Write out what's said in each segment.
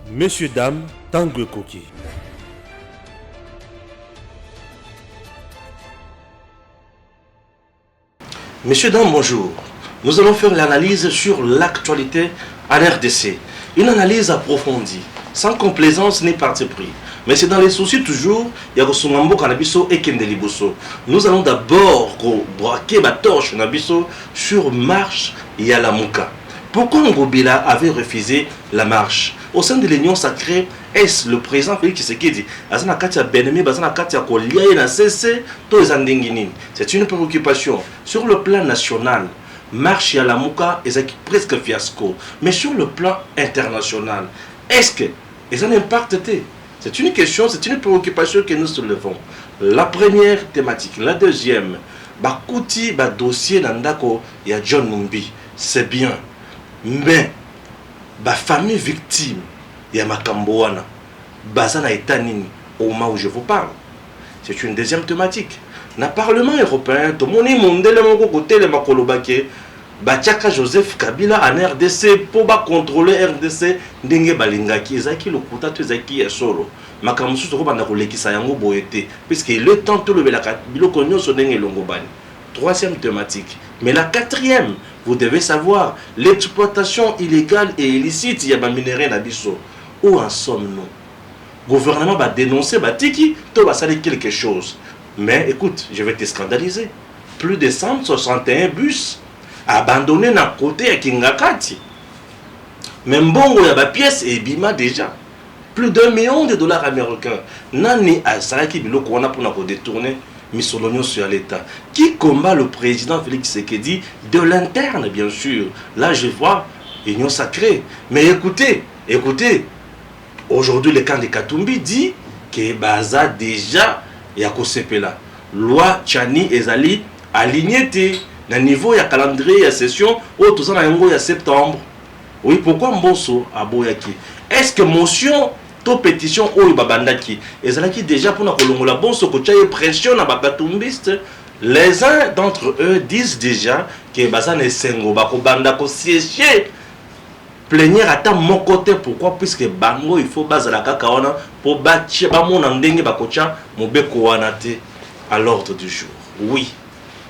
Messieurs, dames, Tango Koki. Messieurs, dames, bonjour. Nous allons faire l'analyse sur l'actualité en RDC. Une analyse approfondie, sans complaisance ni parti pris. Mais c'est dans les soucis toujours, il y a Songambo Kanabiso et Kendeliboso. Nous allons d'abord braquer ma torche Nabiso sur marche Yalamuka. Pourquoi Ngobila avait refusé la marche? Au sein de l'Union sacrée, est-ce le président Félix Tshisekedi c'est une préoccupation. Sur le plan national, marche Yalamuka est presque fiasco. Mais sur le plan international, est-ce que ça n'impacte? C'est une question, c'est une préoccupation que nous soulevons. La première thématique. La deuxième, Bakuti, dossier Nandako, il y a John Numbi. C'est bien. Mais, la famille victime, il y a Makamboana, Bazana et Tanini, au moment où je vous parle. C'est une deuxième thématique. Dans le Parlement européen, tout le monde est mondial, le côté de Makolobake, Bachaka Joseph Kabila en RDC pour contrôler RDC, Ndenge Balingaki, Ezaki le Kouta, Ezaki et Solo. Makamusu Toko Bandakoleki Sayango Boete, puisque le temps tout le Belaka, Bilokonyo Sonenge Longobani. Troisième thématique. Mais la quatrième, vous devez savoir, l'exploitation illégale et illicite, il y a un minerai Nabiso. Où en sommes-nous? Le gouvernement va dénoncer, Tiki, tout va salir quelque chose. Mais écoute, je vais te scandaliser. Plus de 161 bus abandonnés dans le côté à Kingakati. Même bon, il y a des pièces et Bima déjà. Plus d'1 million de dollars américains. Nani a Saraki Biloko on a pour détourner Missolonio sur l'État. Qui combat le président Félix Tshisekedi de l'interne, bien sûr. Là, je vois Union sacrée. Mais écoutez, aujourd'hui, le camp de Katumbi dit que Baza déjà y a Kosepela. Loi Tchani Ezali aligné dans le niveau de calendrier de session où tout ça il y a septembre. Oui, pourquoi Mbosso à Boyaki? Est-ce que motion to pétition ou babandaki ezalaki déjà pour na kolongola bonso ko tchaye pression na bakatumbiste? Les uns d'entre eux disent déjà que bazana esengo bako banda ko siéger plénière à mon côté. Pourquoi? Puisque bango il faut bazala kaka wana pour batia ba mona ndenge bakocha mobeko wana te à l'ordre du jour. Oui,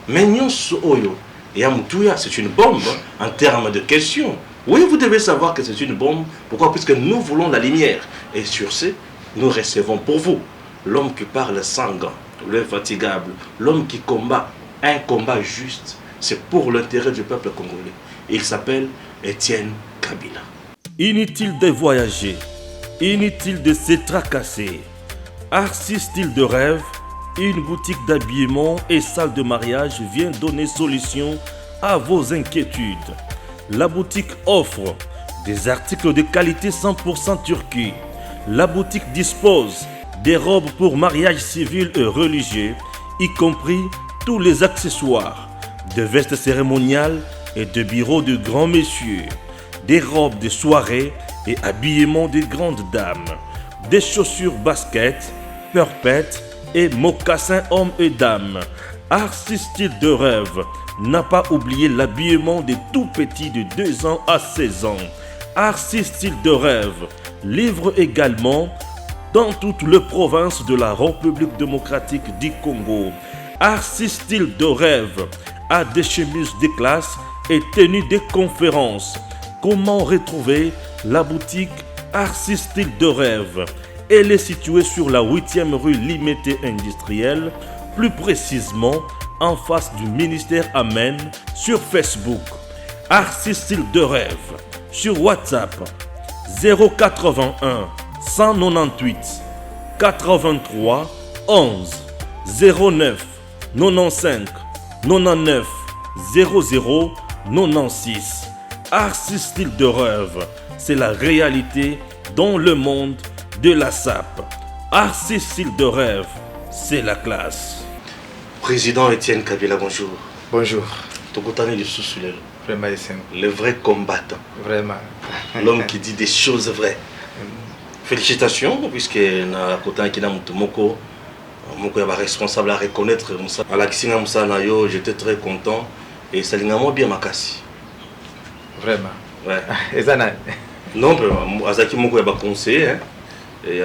mais nyonso oyo ya mutuya, c'est une bombe en termes de questions. Oui, vous devez savoir que c'est une bombe. Pourquoi? Puisque nous voulons la lumière. Et sur ce, nous recevons pour vous l'homme qui parle sans gants, l'infatigable, l'homme qui combat un combat juste. C'est pour l'intérêt du peuple congolais. Il s'appelle Etienne Kabila. Inutile de voyager, inutile de se tracasser. Arcis Style de Rêve, une boutique d'habillement et salle de mariage vient donner solution à vos inquiétudes. La boutique offre des articles de qualité 100% Turquie. La boutique dispose des robes pour mariage civil et religieux, y compris tous les accessoires, de vestes cérémoniales et de bureaux de grands messieurs, des robes de soirée et habillement de grandes dames, des chaussures basket, perpètes et mocassins hommes et dames. Arcis Style de Rêve n'a pas oublié l'habillement des tout petits de 2 ans à 16 ans. Arcis Style de Rêve livre également dans toutes les provinces de la République démocratique du Congo. Arcis Style de Rêve a des chemises de classe et tenues de conférences. Comment retrouver la boutique Arcis Style de Rêve? Elle est située sur la 8e rue Limité Industrielle, plus précisément en face du ministère Amen, sur Facebook. Arcis Style de Rêve, sur WhatsApp 081 198 83 11 09 95 99 00 96. Arcis Style de Rêve, c'est la réalité dans le monde de la SAP. Arcis Style de Rêve, c'est la classe. Président Etienne Kabila, bonjour. Bonjour. Vraiment, le vrai combattant. Vraiment. L'homme qui dit des choses vraies. Félicitations, puisque na kota qui na mutumoko, moko ya responsable à reconnaître Moussa. À la Kisinga Moussa Nayo, j'étais très content et ça l'a bien makasi. Vraiment. Ouais. Et ça n'a. Non, Azaki Moko est conseiller, hein. Et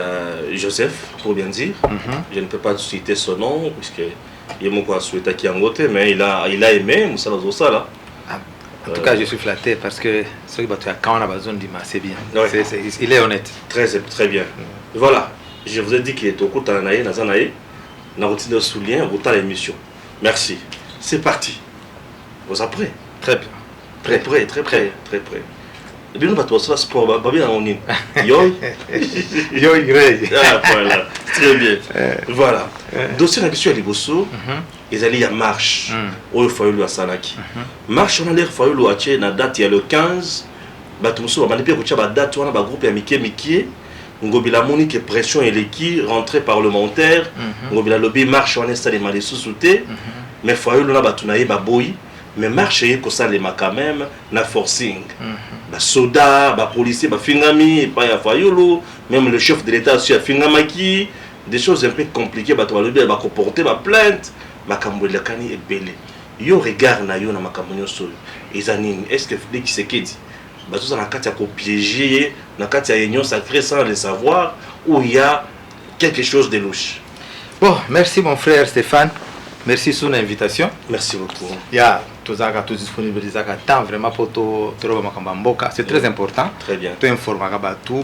Joseph, pour bien dire. Je ne peux pas citer son nom, puisque il a souhaité qu'il y ait un côté, mais il a aimé Moussa Sala. En tout cas, je suis flatté parce que ce qui quand on a besoin de c'est bien. Ouais. Il est honnête. Très bien. Voilà, je vous ai dit qu'il est au coup de Nanaï, Nazanaï, Narotine Soulien, au temps l'émission. Merci. C'est parti. Vous êtes prêts? Très bien. Très prêt. Et bien, nous allons faire sport, bien en ligne. Yo. Ah, voilà. Très bien. Voilà. Dossier d'habitude à Liboso, ils allaient à marche. Au Fayoulou à Salaki. Marche, on a l'air Fayoulou à Tché, la date il y a le 15. Batumso, on a dit que la date, on a un groupe à Mickey. Ngobila Monique pression et l'équipe, rentrée parlementaire. Ngobila lobby marche, on est installé mal sous-souté. Mais Fayoulou, on a batunaï, baboui. Mais marche, ça les quand même, na forcing. Soda, policier, fingami, pas ya Fayoulou, même le chef de l'État aussi a fingamaki, des choses un peu compliquées, va comporter ma plainte, ma camouille la cani est belé. Yo regarde na yo na ma camouille sol. Ezanine, est-ce que Félix Tshisekedi, tout na kati ya ko piéger, na kati ya union sacrée sans le savoir, où il y a quelque chose de louche. Bon, merci mon frère Stéphane. Merci sur l'invitation. Merci beaucoup. Yeah, tous disponibles temps vraiment pour tout mboka. C'est très important. Très bien. Tu informes tout,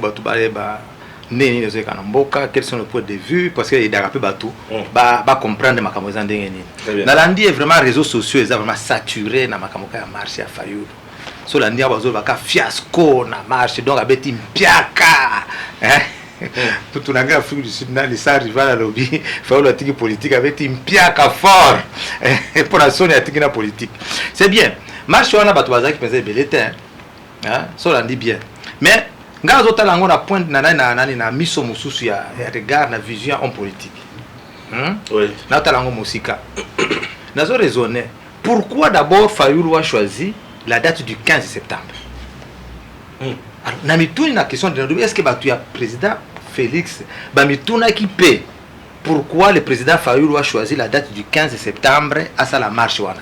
quels sont les points de vue parce que il y a tout, comprendre ma camoza ndengeni. Na landi est vraiment réseaux sociaux, ils sont vraiment saturés na makamoka ya marché à Fayoulou. So landi abazo baka fiasco na marché donc abeti mpiaka. Tout le Afrique du Sud, les rival à lobby, Fayoulou atiki politique avec une piaka fort pour la zone atiki na politique. C'est bien. Marche on a batouaza qui faisait belletin. Ça on dit bien. Mais ngazo talango na point na miso mususu ya regard na vision en politique. Oui. Na talango musika. Nazo raisonner. Pourquoi d'abord Fayoulou a choisi la date du 15 septembre? Alors, namituni na question de est-ce que batu ya président Félix bamituna qui paie pourquoi le président Fayoulou a choisi la date du 15 septembre à sa marche wana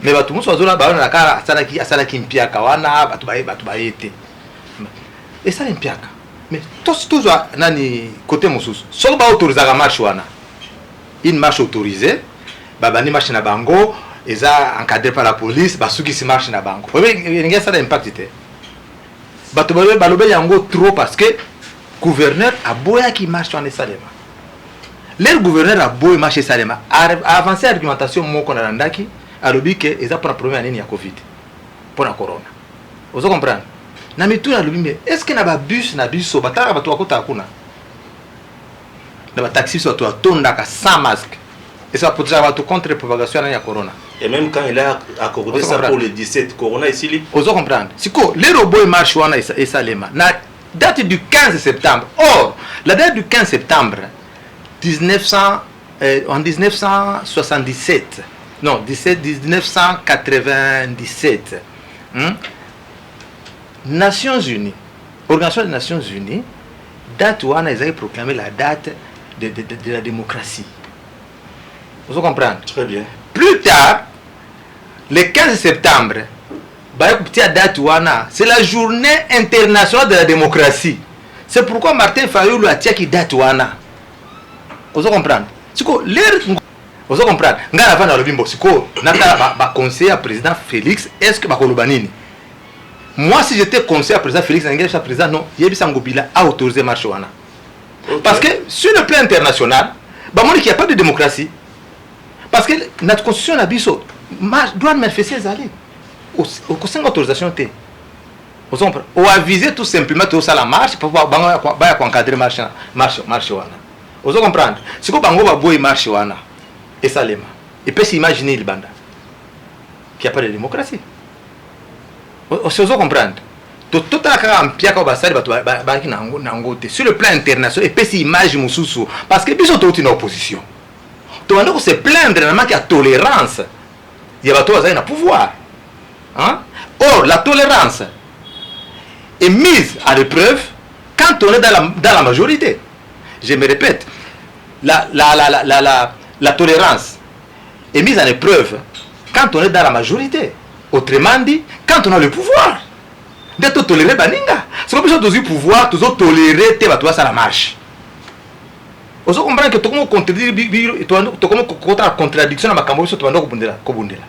mais batu muso azola ba na kala asala ki mpiaka wana batu baete et ça mpiaka mais tous nani côté mususu so ba autoriser la marche wana une marche autorisée bani marche na bango eza encadré par la police basuki si marche na bango oui ngesa ça impact té bato balobe yango trop parce que gouverneur a boya qui marche en Salema. Le gouverneur a boya marche Salema a avancé argumentation moko na ndaki alobi que eza pour problème nini ya Covid pour la corona. Vous comprenez? Na mitu na lobi mais est-ce que na ba bus na biso bataka bato akota akuna? Na ba taxi so to atonda ka sans masque. Et ça pour dire bato contre propagation ya corona. Et même quand il a accordé ça pour le 17 corona ici, vous comprenez? Si quoi les robots marchent et Salema. La date du 15 septembre. Or, la date du 15 septembre en 1977. Non, 1997. Nations Unies, Organisation des Nations Unies, date où on a proclamé la date de la démocratie. Vous comprenez? Très bien. Plus tard, le 15 septembre, c'est la journée internationale de la démocratie. C'est pourquoi Martin Fayoulou a dit qu'il date wana. Vous comprenez? Vous comprenez? Ngana vana le bimbo. Siko nata ba conseiller président Félix. Est-ce que ba kolobanini? Moi, si j'étais conseiller président Félix, n'engage président non. Yebisa Ngobila a autorisé marche wana. Parce que sur le plan international, bah moi qu'il n'y a pas de démocratie. Parce que notre constitution a dit doit manifester les allées. Au conseil d'autorisation T. Vous aviser tout simplement tout ça la marche pour encadrer marche wana. Vous comprenez? Si vous bango ba boy marche wana et ça lema. Et peut s'imaginer le banda qu'il n'y a pas de démocratie. Vous comprenez? Tout à l'heure, sur le plan international, et puis si image mususu parce que biso toute une opposition. Tu vas se plaindre qu'il y a tolérance. Il y a un pouvoir. Hein? Or, la tolérance est mise à l'épreuve quand on est dans la majorité. Je me répète, la tolérance est mise à l'épreuve quand on est dans la majorité. Autrement dit, quand on a le pouvoir. D'être toléré baninga. C'est comme ça que tu pouvoir, tu tolérer tes bateaux à la marche. Vous comprenez que tu as contredire, tu as contradiction dans ma campagne, tu vas kobundela.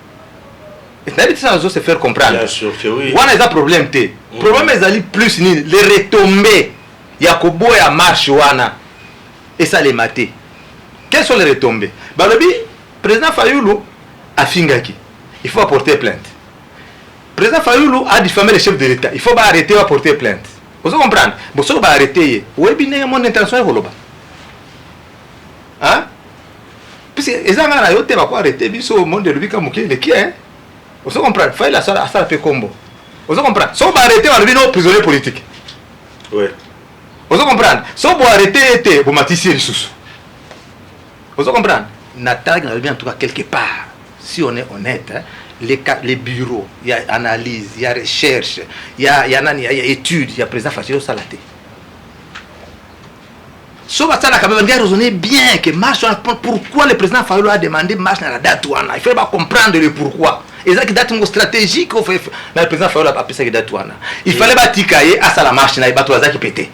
Et ça se faire comprendre. Bien sûr que oui. On a un problème. Le problème est plus ni les retombées. Il y a kobo et à marche wana. Et ça les maté. Quelles sont les retombées? Balobi, président Fayoulou a fingaki. Il faut apporter plainte. Président Fayoulou a diffamé le chef de l'État. Il faut arrêter ou apporter plainte. Vous comprenez? Vous savez arrêter. Où est bien mon intention est voloba. Hein? Puisque les gens ont arrêté le monde de l'Ubika Mouké, les qui est? Vous comprenez? Il faut la salle à faire combo. Vous comprenez? Si on va arrêter, on va devenir prisonnier politique. Oui. Vous comprenez? Si on va arrêter, vous matissez les sous. Vous comprenez? Nathalie va bien en tout cas quelque part. Si on est honnête, hein, les bureaux, il y a analyse, il y a recherche, il y a études, il y a président Fatou Salaté. Sauf que ça, quand même, raisonner bien que marche. Pourquoi le président Fayoulou a demandé marche dans la date. Il faut pas comprendre le pourquoi. Et ça, date stratégique. Le président Fayoulou a appelé ça date. Il fallait pas tikaye à ça la marche na ibato qui pété.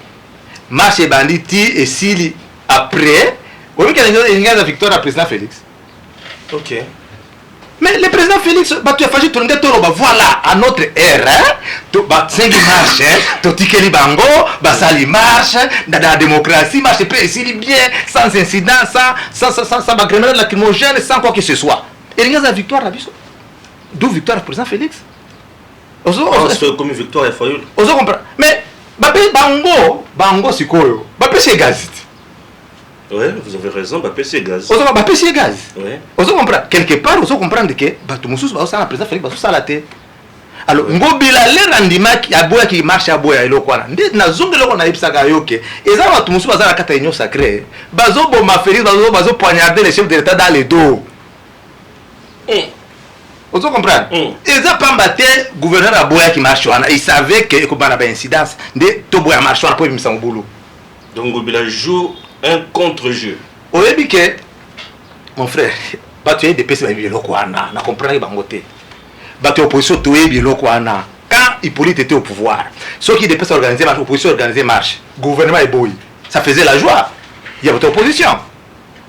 Marche et banditi et s'il après, au lieu qu'il y a une victoire à président Félix. Ok. Mais le président Félix, tu as fait tourner voilà, à notre ère, tu as 5 marches, tu as dit bango, sali marche, dans la démocratie, marche précis bien, sans incident, sans grenade lacrymogène, sans quoi que ce soit. Et il y a la victoire à Bissot. D'où victoire du président Félix? C'est comme une victoire à Fayoulou. On comprend. Mais, bango, c'est quoi? C'est gazette. Oui, vous avez raison, Bappé c'est gaz. Bappé c'est gaz. Oui. Vous comprenez? Quelque part, vous comprenez que Batumoussous va au président Félix va la tête. Alors, ngobila le rendima qui aboya qui marche aboya elokwana. Ndé na zonge loko na ipsaka yoke. Eza Batumoussous va la kata union sacrée. Bazo boma Félix bazo poignarder le chef de l'État dans les dos. Vous comprenez? Eza pambate gouverneur aboya qui marche wana. Il savait que ekobana ba incidence ndé toboya marche wana po bimisa ngobulu. Donc ngobila joue un contre-jeu. Oyebi que mon frère, tu es des personnes qui sont na comprendre bangote. Tu es opposition tu es bilokwana. Quand Hippolyte était au pouvoir, ceux qui des personnes organiser marche, opposition organiser marche, gouvernement est beau. Ça faisait la joie. Il y avait opposition.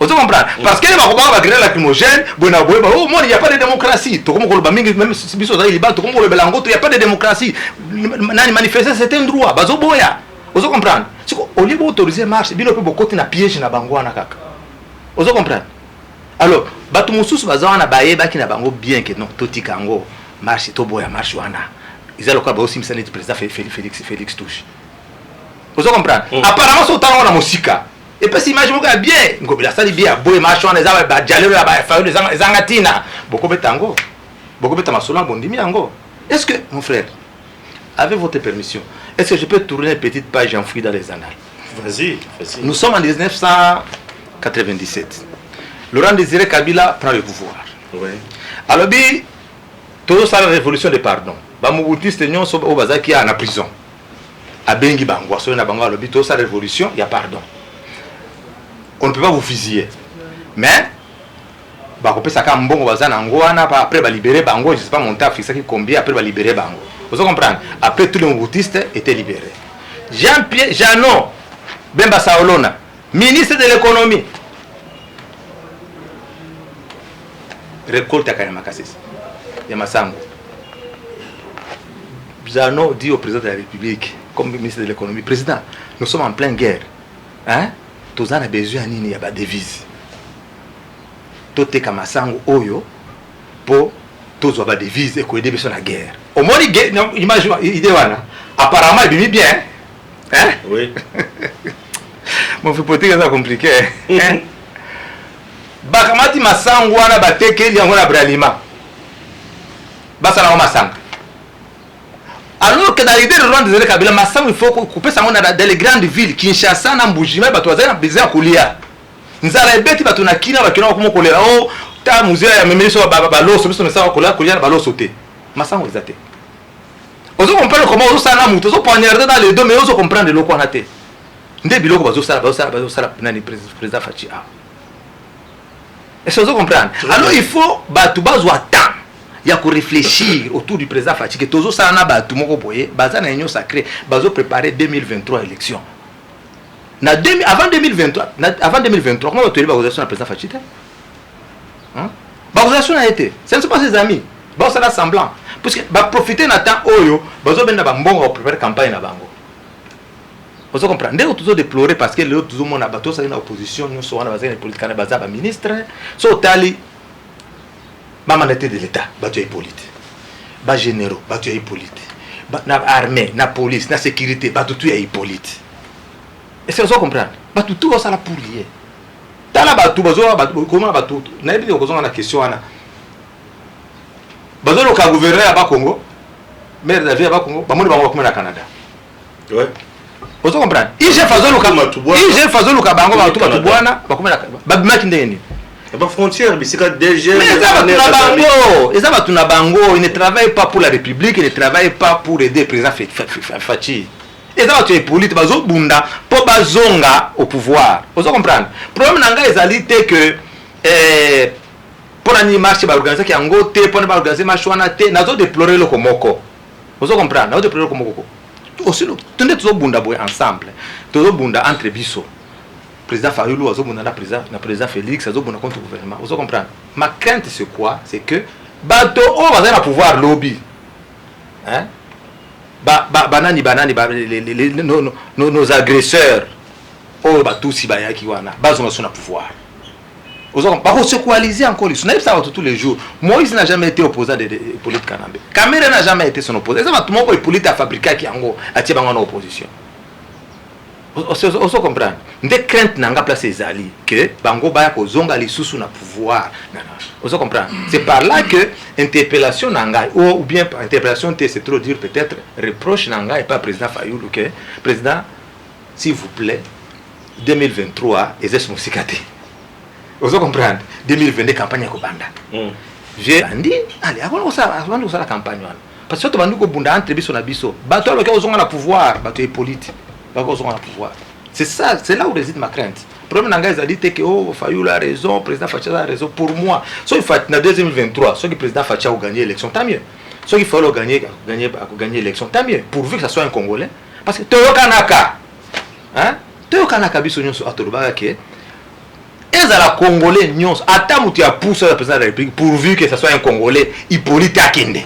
Vous comprenez? Parce que les Marocains va créer lacrymogène, il n'y a pas de démocratie. Tout comme même si biso za Liban, tout comme le Belango, il n'y a pas de démocratie. Nani manifester c'est un droit. Bazo boya. Vous comprenez? Au lieu d'autoriser marche, il y a beaucoup de pièges dans Bangouana. Vous comprenez? Alors, Batumoussous bazana baye baki na bango bien que non, toti kango marche to boya marche wana. Ils ont le cas aussi le président Félix touche. Vous comprenez? Apparemment son temps on a musique. Et puis si image moka bien, ngobila sali bien boya marche wana za ba jalelo la ba fa les zangatina. Beaucoup betango. Beaucoup betama solan bondimi ango. Est-ce que mon frère, avec votre permission, est-ce que je peux tourner une petite page enfouie dans les annales? Vas-y. Nous sommes en 1997. Laurent Désiré Kabila prend le pouvoir. Oui. Alors, tout ça, la révolution de pardon. Bamouboutis, nous sommes au bazar qui est en prison. À Bengi Bango, sur la Bango, tout ça, la révolution, il y a pardon. On ne peut pas vous fusiller. Mais, après, ça quand bon bazar après, va libérer Bango, je ne sais pas mon taf, c'est qui combien, après, va libérer Bango. Vous comprenez? Après, tous les mouboutistes étaient libérés. Jean-Pierre Jeannot, Bemba Saolona, ministre de l'économie. Récolte à Kayamakassis. Yamasango. Jeannot dit au président de la République, comme ministre de l'économie, président, nous sommes en pleine guerre. Hein? Tous en a besoin d'une devise. Tout est Kamasango Oyo pour tous avoir des devises et qu'on ait besoin de la guerre. Au moins, imagine, apparemment, il vit bien. Hein? Oui. Mon frère politique, c'est compliqué. Hein? Bakamati masango wana bateke yango na bralima. Basala masanga. Alors que dans l'idée de Laurent Désiré Kabila, masango il faut couper ça dans les grandes villes, Kinshasa na Mbujima, bato bazana besoin kulia. Nzala ebeti bato na kina bakina ko kolera. Oh, ta musée ya memeliso baloso biso mesa kolia kolia na baloso te. Masango ezate. Ozo comprendre comment ozo sana muto, ozo poignarder dans les deux mais ozo comprendre le ko na te. Nde biloko bazo sala nani président Fachi. Est-ce que vous comprenez? Alors il faut battre temps. il y a qu'on réfléchir autour du président Fachi que toujours ça na ba tout moko boye baza na union sacrée bazo préparer 2023 élection avant 2023 comment tu vas organisation le président Fachi hein l'organisation a été ce ne sont pas ses amis bon ça là semblant parce que va profiter na temps oyo bazo ben na ba mbongo préparer campagne na bango vous comprenez ndeko toujours déplorer parce que le toujours mon abato ça une opposition nous sommes na bazana politique na baza ba ministre so tali mandaté de l'état batu Hippolyte ba généraux batu Hippolyte na armée na police na sécurité batu tout Hippolyte est-ce que vous comprenez batu tout ça la pour lier tala batu bazo comment batu na yebi ko zonga na question ana bazo le gouverneur ba Congo maire de la ville ba Congo ba moni bango comme na Canada ouais vous comprenez il je faisons le bango ba tout bwana ba comme na ba bimaki ndeni la frontière, mais c'est quand déjà. Mais ils ne travaillent pas pour la République, ils ne travaillent pas pour aider le président Fachi. Et ça, tu es politique, bazo bunda, pour bazonga au pouvoir. Vous comprenez? Le problème c'est que pour la marche, l'organisation qui a ngoté, pour l'organiser machouana té, nazo déplorer le komoko. Vous comprenez? Nazo déplorer le komoko. Aussi, tenez toujours bunda boy ensemble, toujours bunda entre biso. Président Fayoulou, le président Félix, contre le gouvernement. Vous comprenez? Ma crainte, c'est quoi? C'est que bateau, on va avoir pouvoir lobby. Hein? Nos agresseurs, oh, tous si bayaki wana, bazon na pouvoir. Vous comprenez? Parce que se coaliser encore, ça va tous les jours. Moïse n'a jamais été opposant de Hippolyte Kanambe. Kamere n'a jamais été son opposant. Ça va tout le monde Hippolyte a fabriqué qui en opposition. Vous comprenez? Des craintes n'ont pas placé Zali que Bango Baya Kozonga li sous na pouvoir. Vous comprenez? C'est par là que interpellation n'anga ou bien interpellation c'est trop dire peut-être reproche n'anga et pas président Fayoulou que président s'il vous plaît 2023 exerce mon cicaté. Vous comprenez? 2022 campagne ko banda. J'ai dit allez avant ça la campagne parce que tu vas nous ko bunda entre biso na biso. Bato lo ke ozonga na pouvoir, bato Hippolyte. Pouvoir. C'est ça, c'est là où réside ma crainte. Le problème c'est que oh, Fayoulou a raison, le président Facha a raison. Pour moi, si il faut en 2023, si le président Facha a gagné l'élection, tant mieux. Si il faut gagner l'élection, tant mieux. Pourvu que ce soit un Congolais. Parce que Théo Kanaka, Théo Kanaka, la Congolais, attends, tu as poussé le président de la République, pourvu que ce soit un Congolais, Hippolyte Akinde.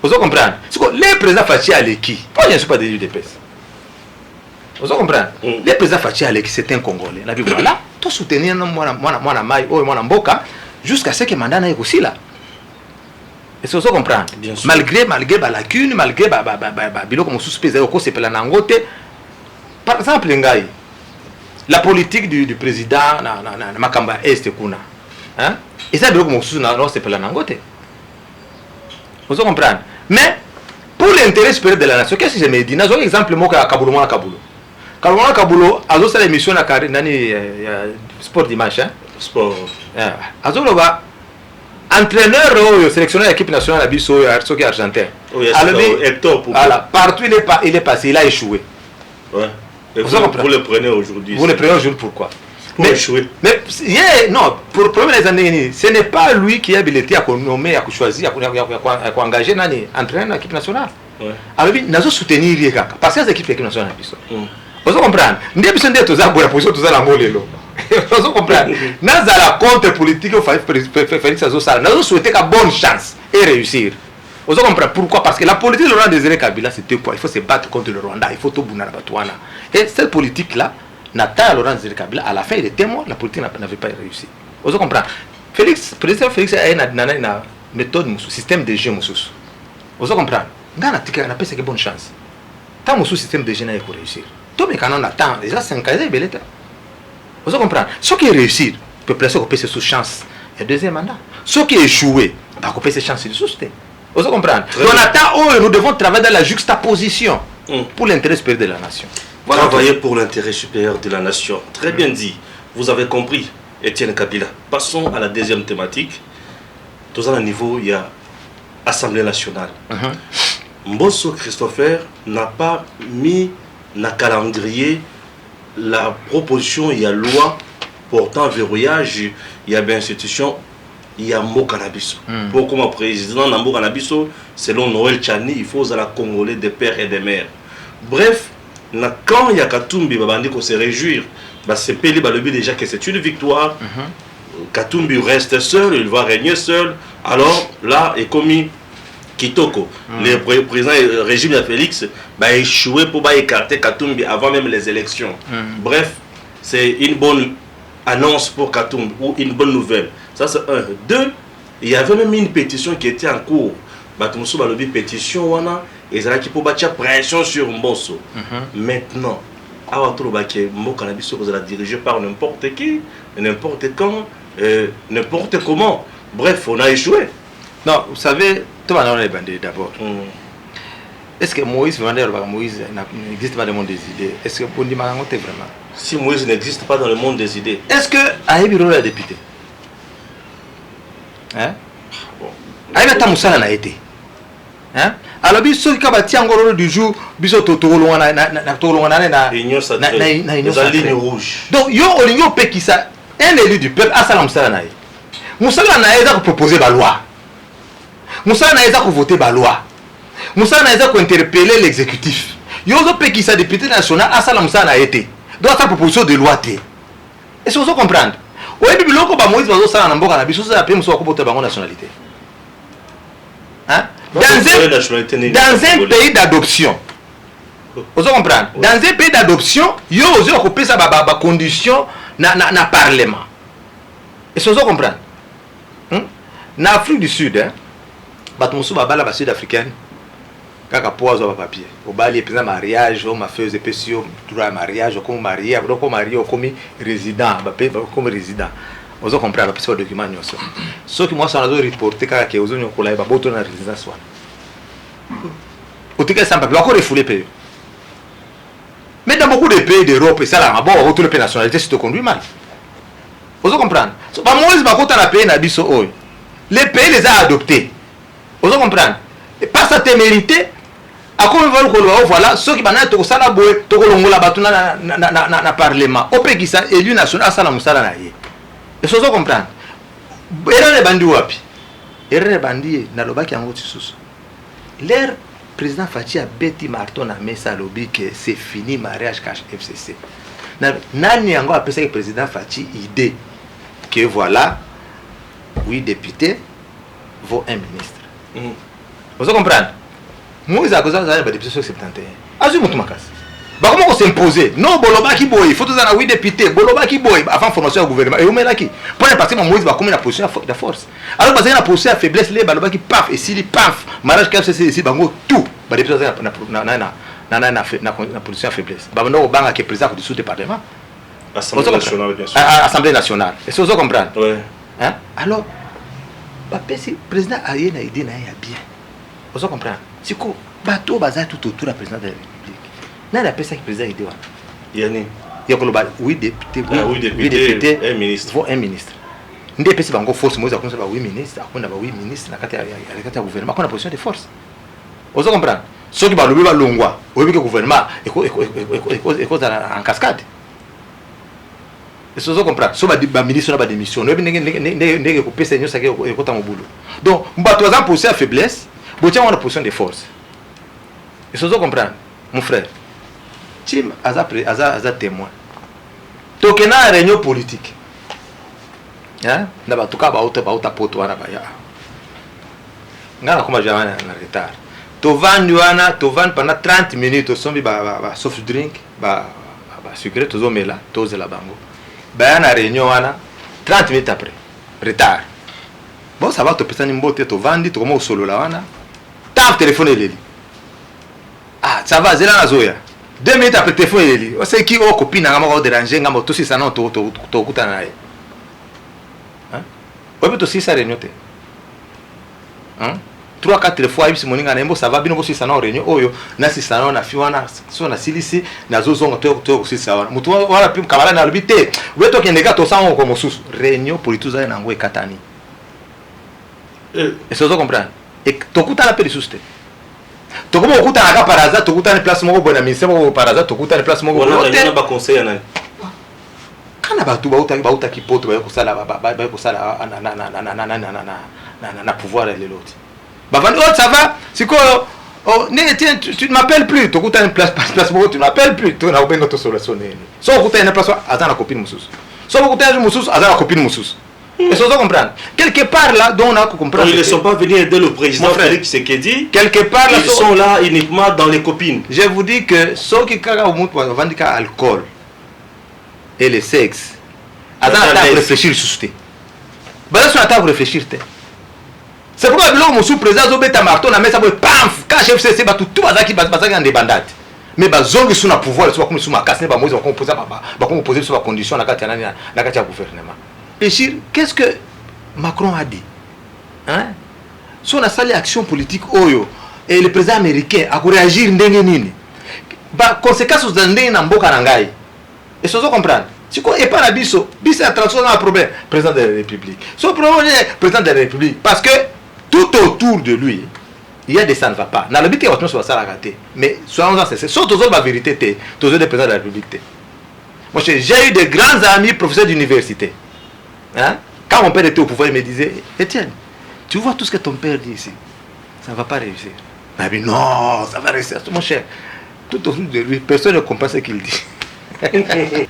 Vous comprenez? Le président Facha a l'équipe. Moi, je ne suis pas de l'UDPS. Vous comprenez? Le président Fachi Aleki, c'est un Congolais. Voilà, tout soutenir moi Maï, moi Mboka, jusqu'à ce que le mandat n'ait aussi là. Est-ce que vous comprenez? Malgré la lacune, malgré bilo comme sous-spécial, c'est pas la nangote. Par exemple, la politique du président Makamba Est Kuna. Et ça, bilo comme sous-spécial, c'est pas la nangote. Vous comprenez? Mais pour l'intérêt supérieur de la nation, qu'est-ce que je me dis? Nous avons un exemple, moi, à Kaboulou. Kalwana Kabulo, azo sala émission na kari nani sport dimanche hein sport azo loba entraîneur sélectionneur de l'équipe nationale abiso soki argentin Hector pour partout il est passé il a échoué ouais et vous le prenez aujourd'hui pourquoi pour échouer mais non pour le premier années ce n'est pas lui qui a habilité à nommer à choisir à engager nani entraîneur de l'équipe nationale ouais alors nazo soutenir les gars parce que l'équipe nationale abiso vous comprenez? Nous sommes tous à la position, tous à la mollo. Vous comprenez? Nous sommes la contre politique, Félix Azosala. Nous souhaitons une bonne chance et réussir. Vous comprenez? Pourquoi? Parce que la politique de Laurent Désiré Kabila, c'était quoi? Il faut se battre contre le Rwanda, il faut tout bourrer la Batouana. Et cette politique-là, Nathan Laurent Désiré Kabila, à la fin, il était mort, la politique n'avait pas réussi. Vous comprenez? Président Félix a une méthode, un système de jeu. Vous comprenez? Nous avons une bonne chance. Tant que système de jeu n'a pas réussi. Tout le monde attend, déjà 5 ans, c'est vous comprenez? Ce qui réussit, peut placer au PC sous chance, et deuxième mandat. Ce qui échoué, va couper ses chances de soutenir. Vous comprenez? On attend, nous devons travailler dans la juxtaposition pour l'intérêt supérieur de la nation. Voilà. Travailler pour l'intérêt supérieur de la nation. Très bien dit. Vous avez compris, Étienne Kabila. Passons à la deuxième thématique. Tout à niveau, il y a Assemblée nationale. Mbosso Christopher n'a pas mis dans le calendrier la proposition, il y a loi portant verrouillage, il y a bien institution il y a Mbo Canabiso. Pour comme président de Mbo Canabiso, selon Noël Chani, il faut la Congolais des pères et des mères. Bref, quand il y a Katumbi, il se réjouir. C'est Pélé, le but déjà que c'est une victoire. Katumbi reste seul, il va régner seul. Alors là, est commis Kitoko. Le président régime de Félix a échoué pour écarter Katumbi avant même les élections. Bref, c'est une bonne annonce pour Katumbi ou une bonne nouvelle. Ça c'est un. Deux, il y avait même une pétition qui était en cours. Batumso balobi pétition wana ezalaki pour bâtir pression sur Mbosso. Maintenant, Mbo Canabiso vous allez dirigé par n'importe qui, n'importe quand, n'importe comment. Bref, on a échoué. Non, vous savez, tout le monde est bandé d'abord. Est-ce que Moïse n'existe pas dans le monde des idées? Est-ce que vous dites vraiment? Si Moïse n'existe pas dans le monde des idées, est-ce que Aïbiro est député? Hein? Aïbiro Tamoussala n'a été. Hein? Alors, ceux qui ont tiré en du jour, ils ont tout loin na ligne rouge. Donc, il y a un élu du peuple, Assalam Salanaï. Moussala n'a pas proposé la loi. Moussala n'a pas voté la loi. Moussala n'a pas interpellé l'exécutif. Il y a un député national, Assalam Salanaï a été. Donc, sa proposition de loi. Est-ce que vous comprenez? Oui, mais le Moïse va se faire un bon abisso, ça appelle Moussa Kopoto Bango nationalité. Hein? Dans un pays d'adoption, vous comprenez? Dans un pays d'adoption, il y a aussi des conditions dans le Parlement. Est-ce que vous comprenez? En Afrique du Sud, il y a des Sud-Africains qui ont posé un papier. Il y a des mariages, des feux spéciaux, des mariages, comme marié, comme résident. Vous comprenez? Il y a des documents. Ceux qui m'ont reporté que vous avez une résidence. Mais dans beaucoup de pays d'Europe, ça là, bon, autour de la nationalité, c'est conduit mal. Vous comprenez? Les pays les a adoptés. Vous comprenez? Et pas ça te mérité. À quoi voilà, ceux qui banana to sala boy, to kolongola batuna na parlement. Au pays qui ça élu national ça la musala na ye. Et ça vous comprenez? Era les bandits wapi? Era les bandits na lobaki yango tisusu. L'air président Fachi a bêti marteau na mesa lobby que c'est fini mariage cash FCC. Nani yango appelle ça que président Fachi idée que voilà 8 députés vaut un ministre. Vous comprenez? Moi ils accusent ça des députés sur 71. Azu mutu makasi. Ba comment s'imposer? Non boloba ki boy, il faut tous en 8 députés, boloba ki boy avant formation au gouvernement. Et on qui pour parce que Moïse va comme la position de force. Alors parce que la position à faiblesse les baloba qui paf et s'il paf, mariage KFC ici bango tout. Ba députés na position à faiblesse. Ba no banga qui président du sous-département. Assemblée nationale bien sûr. Assemblée nationale. Est-ce que vous comprenez? Ouais. Hein? Alors ba pesi président a une idée na ya bien. Vous comprenez? Si ko bateau bazar tout autour la président de la République. N'a la personne qui président idée wa. Yani. Il y a que le 8 députés, 8 députés, un ministre. Faut un ministre. Ndé pesi bango force moi comme ça ba 8 ministres, on a 8 ministres na kati ya gouvernement, on a position de force. Vous comprenez? Ceux qui ba lobi ba longwa, au que gouvernement et en cascade. Est-ce que vous comprenez? So ba ministre na ba démission, ndé ko pesa nyosa ke ko ta mobulu. Donc, mbato za position à faiblesse, botia on a position de force. Est-ce que vous comprenez? Mon frère, Tim aza témoin. Tokena réunion politique. Hein? N'aba tuka ba auto poto wana ba ya. Ngana kuma jamana na retard. To van pendant 30 minutes sombi ba soft drink, ba sucré to zomela, to zela bango. Ba na réunion wana 30 minutes après. Retard. Bon ça va to pesa ni mbote to vandi to koma solo la wana. Taf téléphone leli. Ah, ça va, c'est là la zoya. 2 minutes après, téléphone, il dit, c'est qui au copine, on va déranger, on va tout ça, non, tout couta na. Hein? On peut aussi ça réunion. Hein? 3-4 fois, il s'est dit, ça va bien, aussi ça non réunion. Oh yo, na si ça non, na fiwana, so na silisi, na zo zongo to aussi ça. Mutu wala pim kamala na lobité. Weto kendeka to ça on comme sous réunion pour tout ça na ngwe katani. Et ça vous comprenez? Et to couta na peli souste. Tokomo okuta na paraza tokuta ni place moko bona ministère moko paraza tokuta ni place moko bona na ba conseil na bana batu bauta kipoto bakosala na pouvoir les l'autre bavandi oh ça va sikoyo oh tiens tu ne m'appelles plus tokuta une place tu m'appelles plus tu na ubengo to solution nini so kuta une place azana copine mususu so kuta mususu azana copine mususu et ça comprendre quelque part là donc on a comprendre ils ne sont pas venus aider le président Félix Tshisekedi quelque part là ils sont là uniquement dans les copines. Je vous dis que ceux qui kaka umutu bavandika alcool et le sexe azana ta réfléchir sur bah ça ta réfléchir te c'est pourquoi le sous président zobeta marteau na mesa boy pam quand chef c'est ba tout bazaki en débandade mais ba zongi sous na pouvoir soit comme sous ma casse ne ba moise ba composer sur la condition na kati na kati ya gouvernement. Péchir, qu'est-ce que Macron a dit? Hein? Si on a sali action politique oyo et le président américain a réagir ndenge nini ba conséquences aux ndenge na mboka na ngai et ça comprendre si ko et pas la biso a transformé un problème président de la République son problème président de la République parce que tout autour de lui il y a des ça ne va pas na le but est sur ça la raté mais soyons en c'est surtout la vérité té toujours des présidents de la République. Moi j'ai eu de grands amis professeurs d'université. Hein? Quand mon père était au pouvoir, il me disait Étienne, tu vois tout ce que ton père dit ici, ça ne va pas réussir. Il m'a dit non, ça va réussir. Mon cher, tout autour de lui, personne ne comprend ce qu'il dit.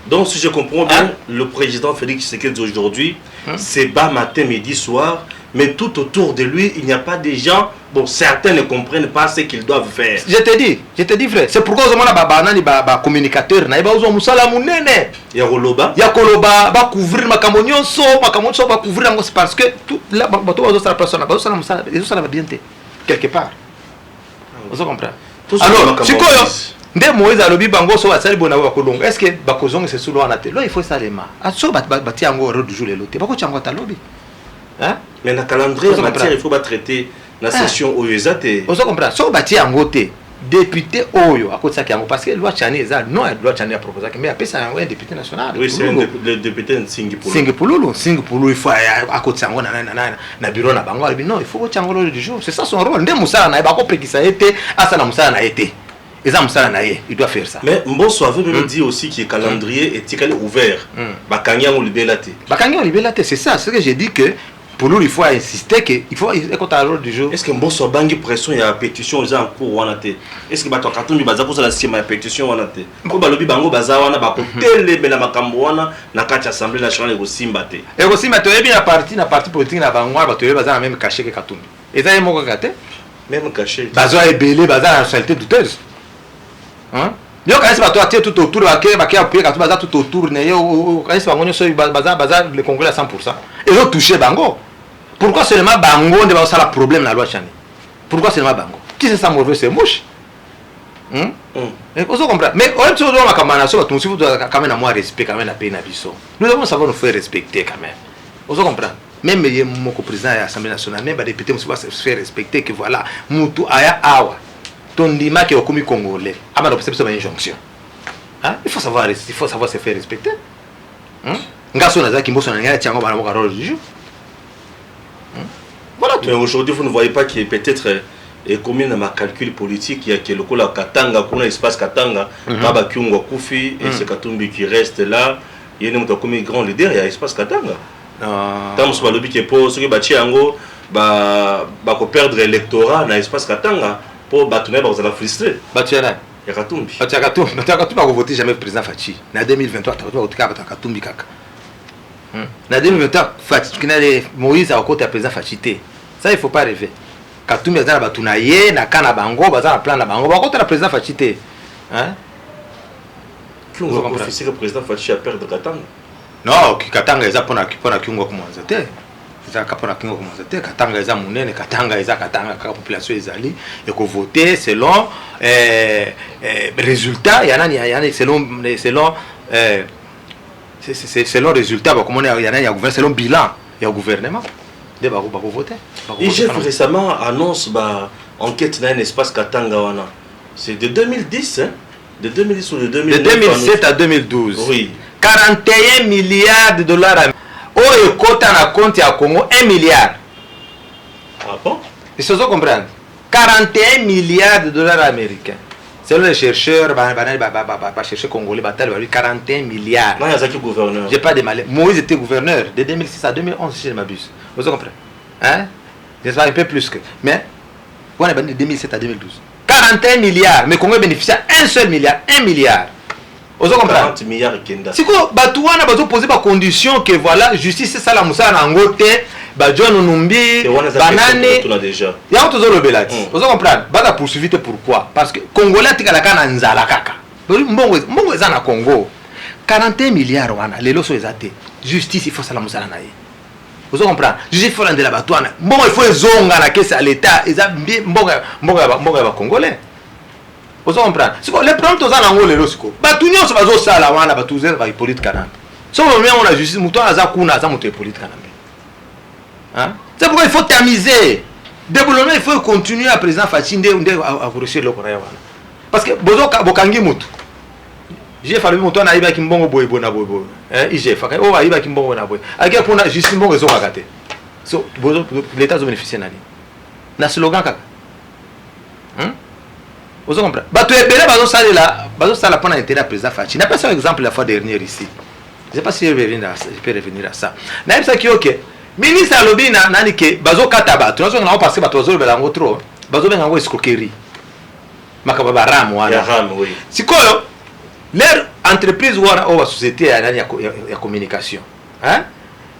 Donc, si je comprends bien, le président Félix Tshisekedi aujourd'hui, c'est bas matin, midi, soir, mais tout autour de lui, il n'y a pas de gens. Bon, certains ne comprennent pas ce qu'ils doivent faire. Je te dis frère, c'est pourquoi on a un communicateur, on a un musala munene. Ya koloba, ba couvrir makambo nyonso ba couvrir parce que tout là bato bazo sala personne, bazo sala musala, bazo sala bien quelque part. Vous comprenez? Alors, sikoyo nde Moïse alobi bango so basali bona ba kolonga. Est-ce que bakozonga c'est sous l'on a là il faut ça les mains. Aso bati yango ordre du jour les loté. Bako chango ta lobi. Hein? Mais dans le calendrier matière il faut pas traiter la session OESA te. Vous comprenez? So bati yango te. Député Oyo, à côté de ça, parce que loi Tchani, non, la loi Tchani a proposé, mais après ça, un député national. Oui, c'est le député de Singapour. Singapour, il faut à côté de ça, on a un bureau, non, il faut que Tchangolo du jour. C'est ça son rôle. Ndé Moussa n'a pas compris qui ça a été, Asana Moussa n'a été. Et ça, Moussa n'a été, il doit faire ça. Mais Mbosso avait même dit aussi que le calendrier est ouvert. Bakangia ou libélaté. Bakangia ou libélaté, c'est ça. C'est ce que j'ai dit que. Pour nous, il faut insister qu'il faut écouter à l'ordre du jour. Est-ce que Mbosso bangi pression il y a pétition aux gens en cours wanate? Est-ce que bato katumbi baza ko la schema pétition wanate? Ko balobi bango baza wana ba ko telemela makambo wana na kati assemblée nationale ko simbate. Et ko simbate yebi na parti politique na bango bato yebi baza na même caché que Katumbi. Et ça yemo ko kate? Même caché. Baza ebelé baza na nationalité douteuse. Hein? Yo quand c'est bato atie tout autour baké appuyer Katumbi baza tout autour ne yo quand c'est bango nyo so baza le Congolais à 100%. Et ont touché bango. Pourquoi seulement Bango ne va pas le problème dans la loi Tchani? Pourquoi seulement Bango? Qui c'est ça mauvais, c'est mouche? Vous comprenez? Mais on se doit quand même avoir respect, quand même la paix na biso. Nous devons savoir nous faire respecter quand même. Vous comprenez? Même mon président de l'Assemblée nationale, même les députés, nous devons se faire respecter que voilà, Moutou Aya Awa, ton dima qui est au commis congolais, à ma observation, c'est une injonction. Il faut savoir se faire respecter. Ngasso Nazaki Mbosso Nanga Tiango Banamoka rôle du jour. Voilà. Mais aujourd'hui, vous ne voyez pas qu'il y a peut-être commis dans ma calcul politique, il y a que le coup là Katanga, qu'on a espace Katanga, Baba Kyungo Koufi, et c'est Katumbi qui reste là. Il y a un grand leader, il y a espace Katanga. Tant que le but est pour ceux qui battent Ango, bah perdre l'électorat dans l'espace Katanga pour battre les gens frustrés. Batiana. Il y a Katumbi. Katumbi va voter jamais président Fachi. En 2023, tu vas voter Katumbi Kaka. En 2023, Moïse a côté président Fachi. Ça, il ne faut pas rêver. Katumbi a batunaye, na kana bango, baza na plan na bango, ba côté la président Fachi. Hein? Qui on va confesser que le président Fachi a perdu Katanga? Non, Katanga est pour na Kyungo comme on zate. C'est pour na Kyungo comme on zate. Katanga est munene, Katanga la population est allée et que voter selon résultat, il y en a selon résultat, comment il y a selon bilan, il y a gouvernement. Et j'ai récemment annonce enquête dans un espace Katanga. C'est de 2010, hein? De 2010 ou de 2009. De 2007 à 2012. Oui. 41 milliards de dollars. Oh, et quand on a compte à Congo, 1 milliard. Ah bon? Il faut comprendre. 41 milliards de dollars américains. selon les chercheurs, chercheurs congolais, 41 milliards. Non, il y a gouverneur. J'ai pas de mal. Moïse était gouverneur de 2006 à 2011, si je ne m'abuse. Vous comprenez? Hein? J'espère un peu plus que. Mais, on est de 2007 à 2012. 41 milliards. Mais Congo bénéficie à 1 seul milliard. 1 milliard. Vous comprenez? 40 milliards et Kenda. Si quoi, Batouana va poser la condition que voilà, justice, c'est ça la moussa en gote, John Onumbi, Banane. Il y a autre chose belati. Vous comprenez? Bata poursuivi pourquoi? Parce que Congolais tika la kana nzala kaka. Mbongo ezana Congo. 41 milliards wana, les loso ezate. Justice il faut ça la moussa na ye. Vous comprenez? Justice il faut la Batouana. Mbongo il faut zonga la caisse à l'état, mbongo Congolais. Vous comprenez? Les problèmes sont en Angola. Tout le monde se base sur la wana, tout le monde va Hippolyte Kanambe. Si on a justice, mouton a zakuna, ça monte Hippolyte Kanambe. C'est pourquoi il faut tamiser. Développement, il faut continuer à présent Fatinde à rechercher le Coréen. Parce que bozo bokangi mutu. J'ai fallu mouton à Iba Kimbongo boy bona boy. Ije faka o Iba Kimbongo na boy. Akia pour justice mbongo zo kagate. So bozo l'État zo bénéficier nani. Na slogan kaka. Vous comprenez? Tu es belé, ça la prendre intérêt à président Fachi. N'a pas un exemple la fois dernière ici. Je ne sais pas si je peux revenir à ça. N'a pas ok. Ministre Alobi nani ke bazo kataba. Tu n'as pas passé bazo belango trop. Bazo belango escroquerie. Makababa ram wana. Ram oui. Si quoi leur entreprise wana ou société ya communication. Hein?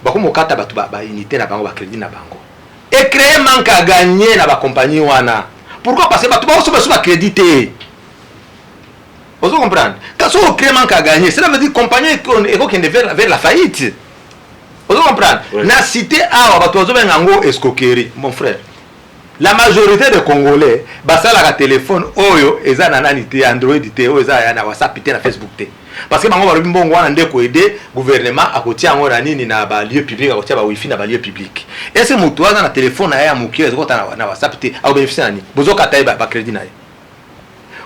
Bako mo kataba tu ba unité na bango ba crédit na bango. Et créer manque à gagner na ba compagnie wana. Pourquoi? Parce que tu vas créditer. Vous comprenez? Quand on crée manque à gagner, cela veut dire que la compagnie est vers la faillite. Vous comprenez? La cité a une escroquerie. Mon frère, la majorité des Congolais, la téléphone, Oyo, ils ont Android, ils ont WhatsApp, ils ont Facebook. Parce que les gens ont aidé le gouvernement à côté de lieu public, à côté de Wi-Fi dans lieu public. Et si vous avez un téléphone, vous avez WhatsApp, vous bénéficiez de vous avez un crédit.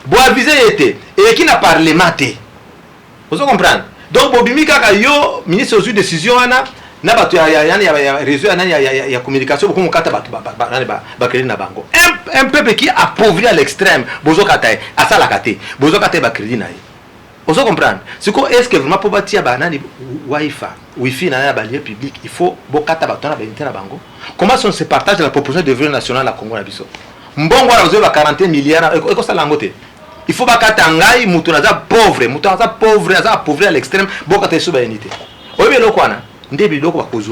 Vous avez avisé et qui n'a pas parlé. Vous comprenez? Donc, vous avez yo ministre de décision, il y a réseau, il y a communication, vous avez un peuple qui est appauvri à l'extrême, vous avez un crédit. Vous comprenez? Est-ce que vraiment pour bâtir Wi-Fi dans les lieux publics, il faut bango? Comment se partage la proportion de revenu national à Congo? Mbongo a 41 milliards. Il faut que Tangai Moutonaza pauvre, pauvre à l'extrême, Bokate sous unité. Oui, mais l'Okwana, Ndebiloko va causer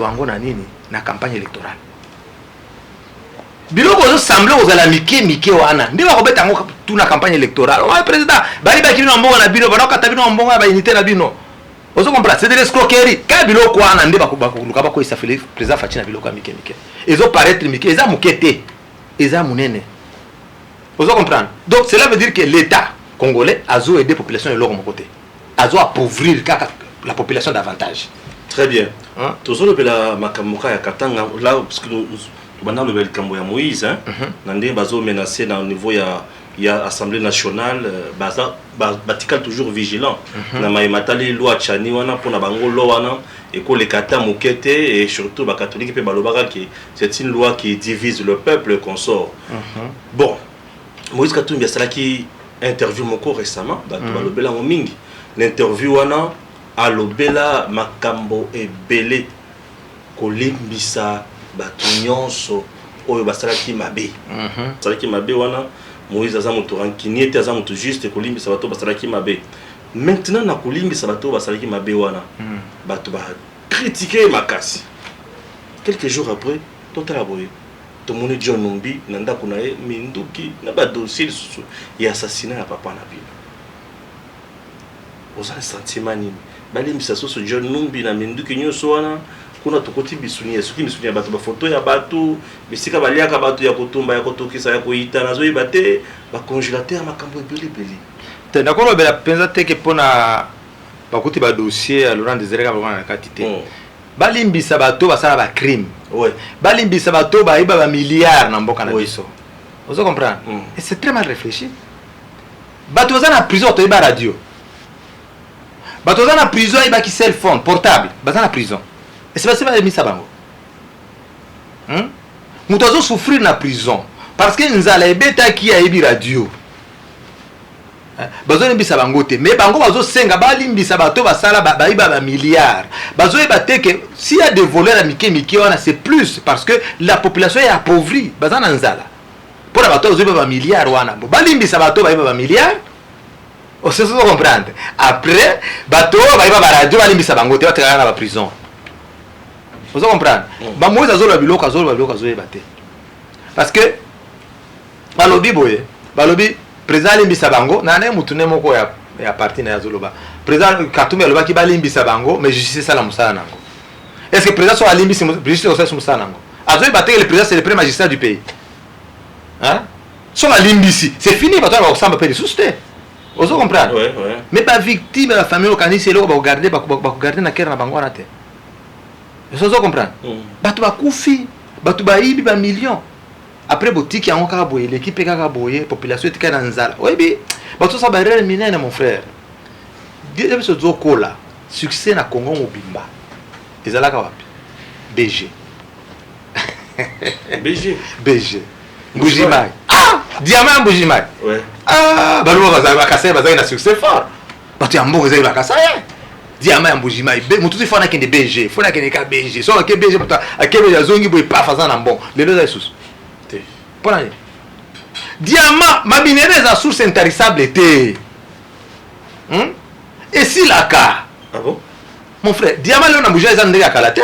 na campagne électorale. Biloko semblé aux Mike wana. Ndi ba kobeta ngo tout na campagne électorale. O président, bali ba kino mbongo na bino, ba kata bino mbongo ba unité na bino. Ozo comprendre, c'est de l'escroquerie. Ka biloko wana ndi ba koluka ba ko isa fele président Fachi na biloko Mike. Ezo paraître Mike, eza mukete. Eza munene. Ozo comprendre. Donc cela veut dire que l'État congolais a aidé la population de l'autre côté. A appauvrir la population davantage. Très bien. Toujours le la makamuka ya katanga là parce que pendant le cambo ya Moïse hein nandé bazo menacé dans le niveau ya Assemblée nationale batikal toujours vigilant na maimatali loi chani wana pona bango lo wana et ko le kata mukete et surtout ba catholique pe balobaka que c'est une loi qui divise le peuple consort. Bon Moïse Katumbi a qui interview moko récemment balobela mingi l'interview wana alobela makambo ebele kolimbisa batu nyonso oyo basalaki mabe basalaki mabe wana Moïse aza moto rankini ete aza moto juste kolimbisa bato basalaki mabe maintenant na kolimbisa bato basalaki mabe wana bato ba critiquer makasi quelques jours après totala boye tomoni John Numbi na ndako na ye minduki na ba dossier lisusu ya assassinat ya papa na bino oza sentiment nini balimbisa soso John Numbi na minduki nyonso wana kuna tokoti bisuni soki misuni ya bato ba photo ya bato bisika baliaka bato ya kotumba ya kotokisa ya koita nazo ibate ba congélateur makambo ebele beli te nakolo bela penza teke pona bakuti ba dossier ya Laurent Désiré Kabila na katite balimbisa bato basala ba crime balimbisa bato ba iba ba milliards na mboka na biso vous comprenez et c'est très mal réfléchi bato za na prison to iba radio bato za na prison iba ki cell phone portable baza na prison. Et c'est parce que mis ça bango. Nous devons souffrir dans la prison parce que nous allons bêta qui a ébi radio. bazo limbisa bango te mais bango bazo senga ba limbisa bato basala ba iba ba milliards bazo ebate que s'il y a des voleurs à Miki on a c'est plus parce que la population est appauvrie bazana nzala pour la bato bazo ba milliards wana ba limbisa bato ba iba ba milliards on se comprendre après bato ba iba ba radio ba limbisa bango te batekana na ba prison on se comprendre ba moïse azola biloko azo ebate parce que balobi boye balobi président limbisa bango nane mutune moko ya parti na yazoloba président Katumbi aloba ki balimbisa bango mais justice sala musala nango est-ce que président so alimbisa justice sala musala nango azo battre le président c'est le premier magistrat du pays hein so alimbisi c'est fini bato ba kusamba pe susté ozo comprendre ouais mais ba victime la famille au kanisi eloko ba garder na kera na bango na te ozo comprendre bato ba kufi bato ba ibi ba millions après boutique yango kaka boye l'équipe kaka boye population etika na nzala oyebi bato sa barrière minene mon frère dire ce zokola succès na Congo mobimba ezalaka wapi BG Mbujimai diamant Mbujimai ouais baluwa bazali na succès fort bato ya mboka ezali bakasaya diamant Mbujimai mutu ti fona kende BG fona kende ka BG so ke BG bato akebe azongi boye pa faza na mbon lelo za sous Pour diamant, ma minérale est à source intarissable. Et si la cas, ah bon? Mon frère, diamant, là, on a bougé les andrés à Kalate.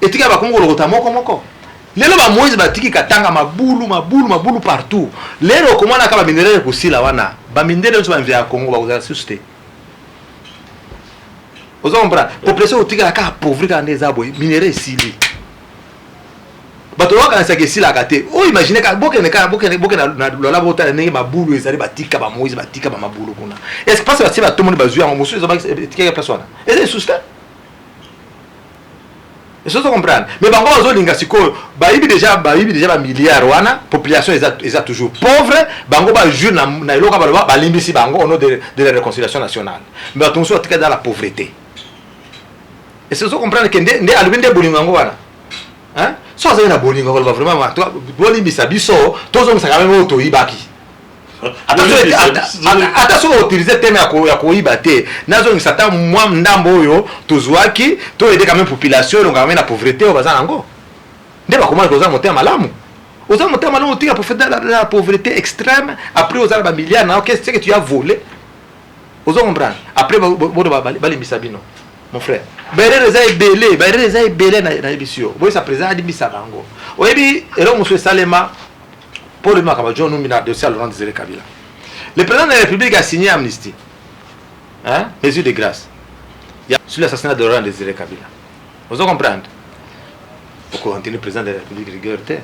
Et tu as Congo le rotamo comme encore. Les lois Moïse batiki katanga ma boulou partout. Les lois comment on a qu'à minérale aussi là, wana. Ba minérale on va envoyer à Congo, va vous assister. Vous comprenez? Population au tika ka pauvre ka ndeza boy, minérale ici. Bato wakanisa ke sila kate o imagine ka boke na lola bota ndenge mabulu ezali batika ba Moïse batika ba mabulu kuna est-ce que passe ba tiba tout le monde bazu ya musu ezaba tika place wana est-ce susta est-ce que tu comprends mais bango bazo linga siko ba ibi déjà ba milliards wana population est toujours pauvre bango ba jour na iloka ba limbisi bango au nom de la réconciliation nationale mais bato musu tika dans la pauvreté est-ce que tu comprends que ndé alubinde bolingo bango wana hein so ça na bolingo ko vraiment toi bolimbisa biso tozo msaka même auto ibaki attention utiliser thème ya koiba te nazo ngisata mwa ndambo oyo tozwaki to aider quand même population donc quand même la pauvreté au bazana ngo nde ba comment koza monter malamu oza monter malamu tika pour faire la pauvreté extrême après oza ba milliards na qu'est-ce que tu as volé ozo comprendre après balimbisa bino mon frère berere za ebele na ebisio boy sa président adibisa bango oyebi elo musu salema pour le makaba John Numina de Laurent Désiré Kabila le président de la République a signé amnistie hein mesure de grâce sur l'assassinat de Laurent Désiré Kabila vous comprenez pourquoi continuer président de la République rigueur te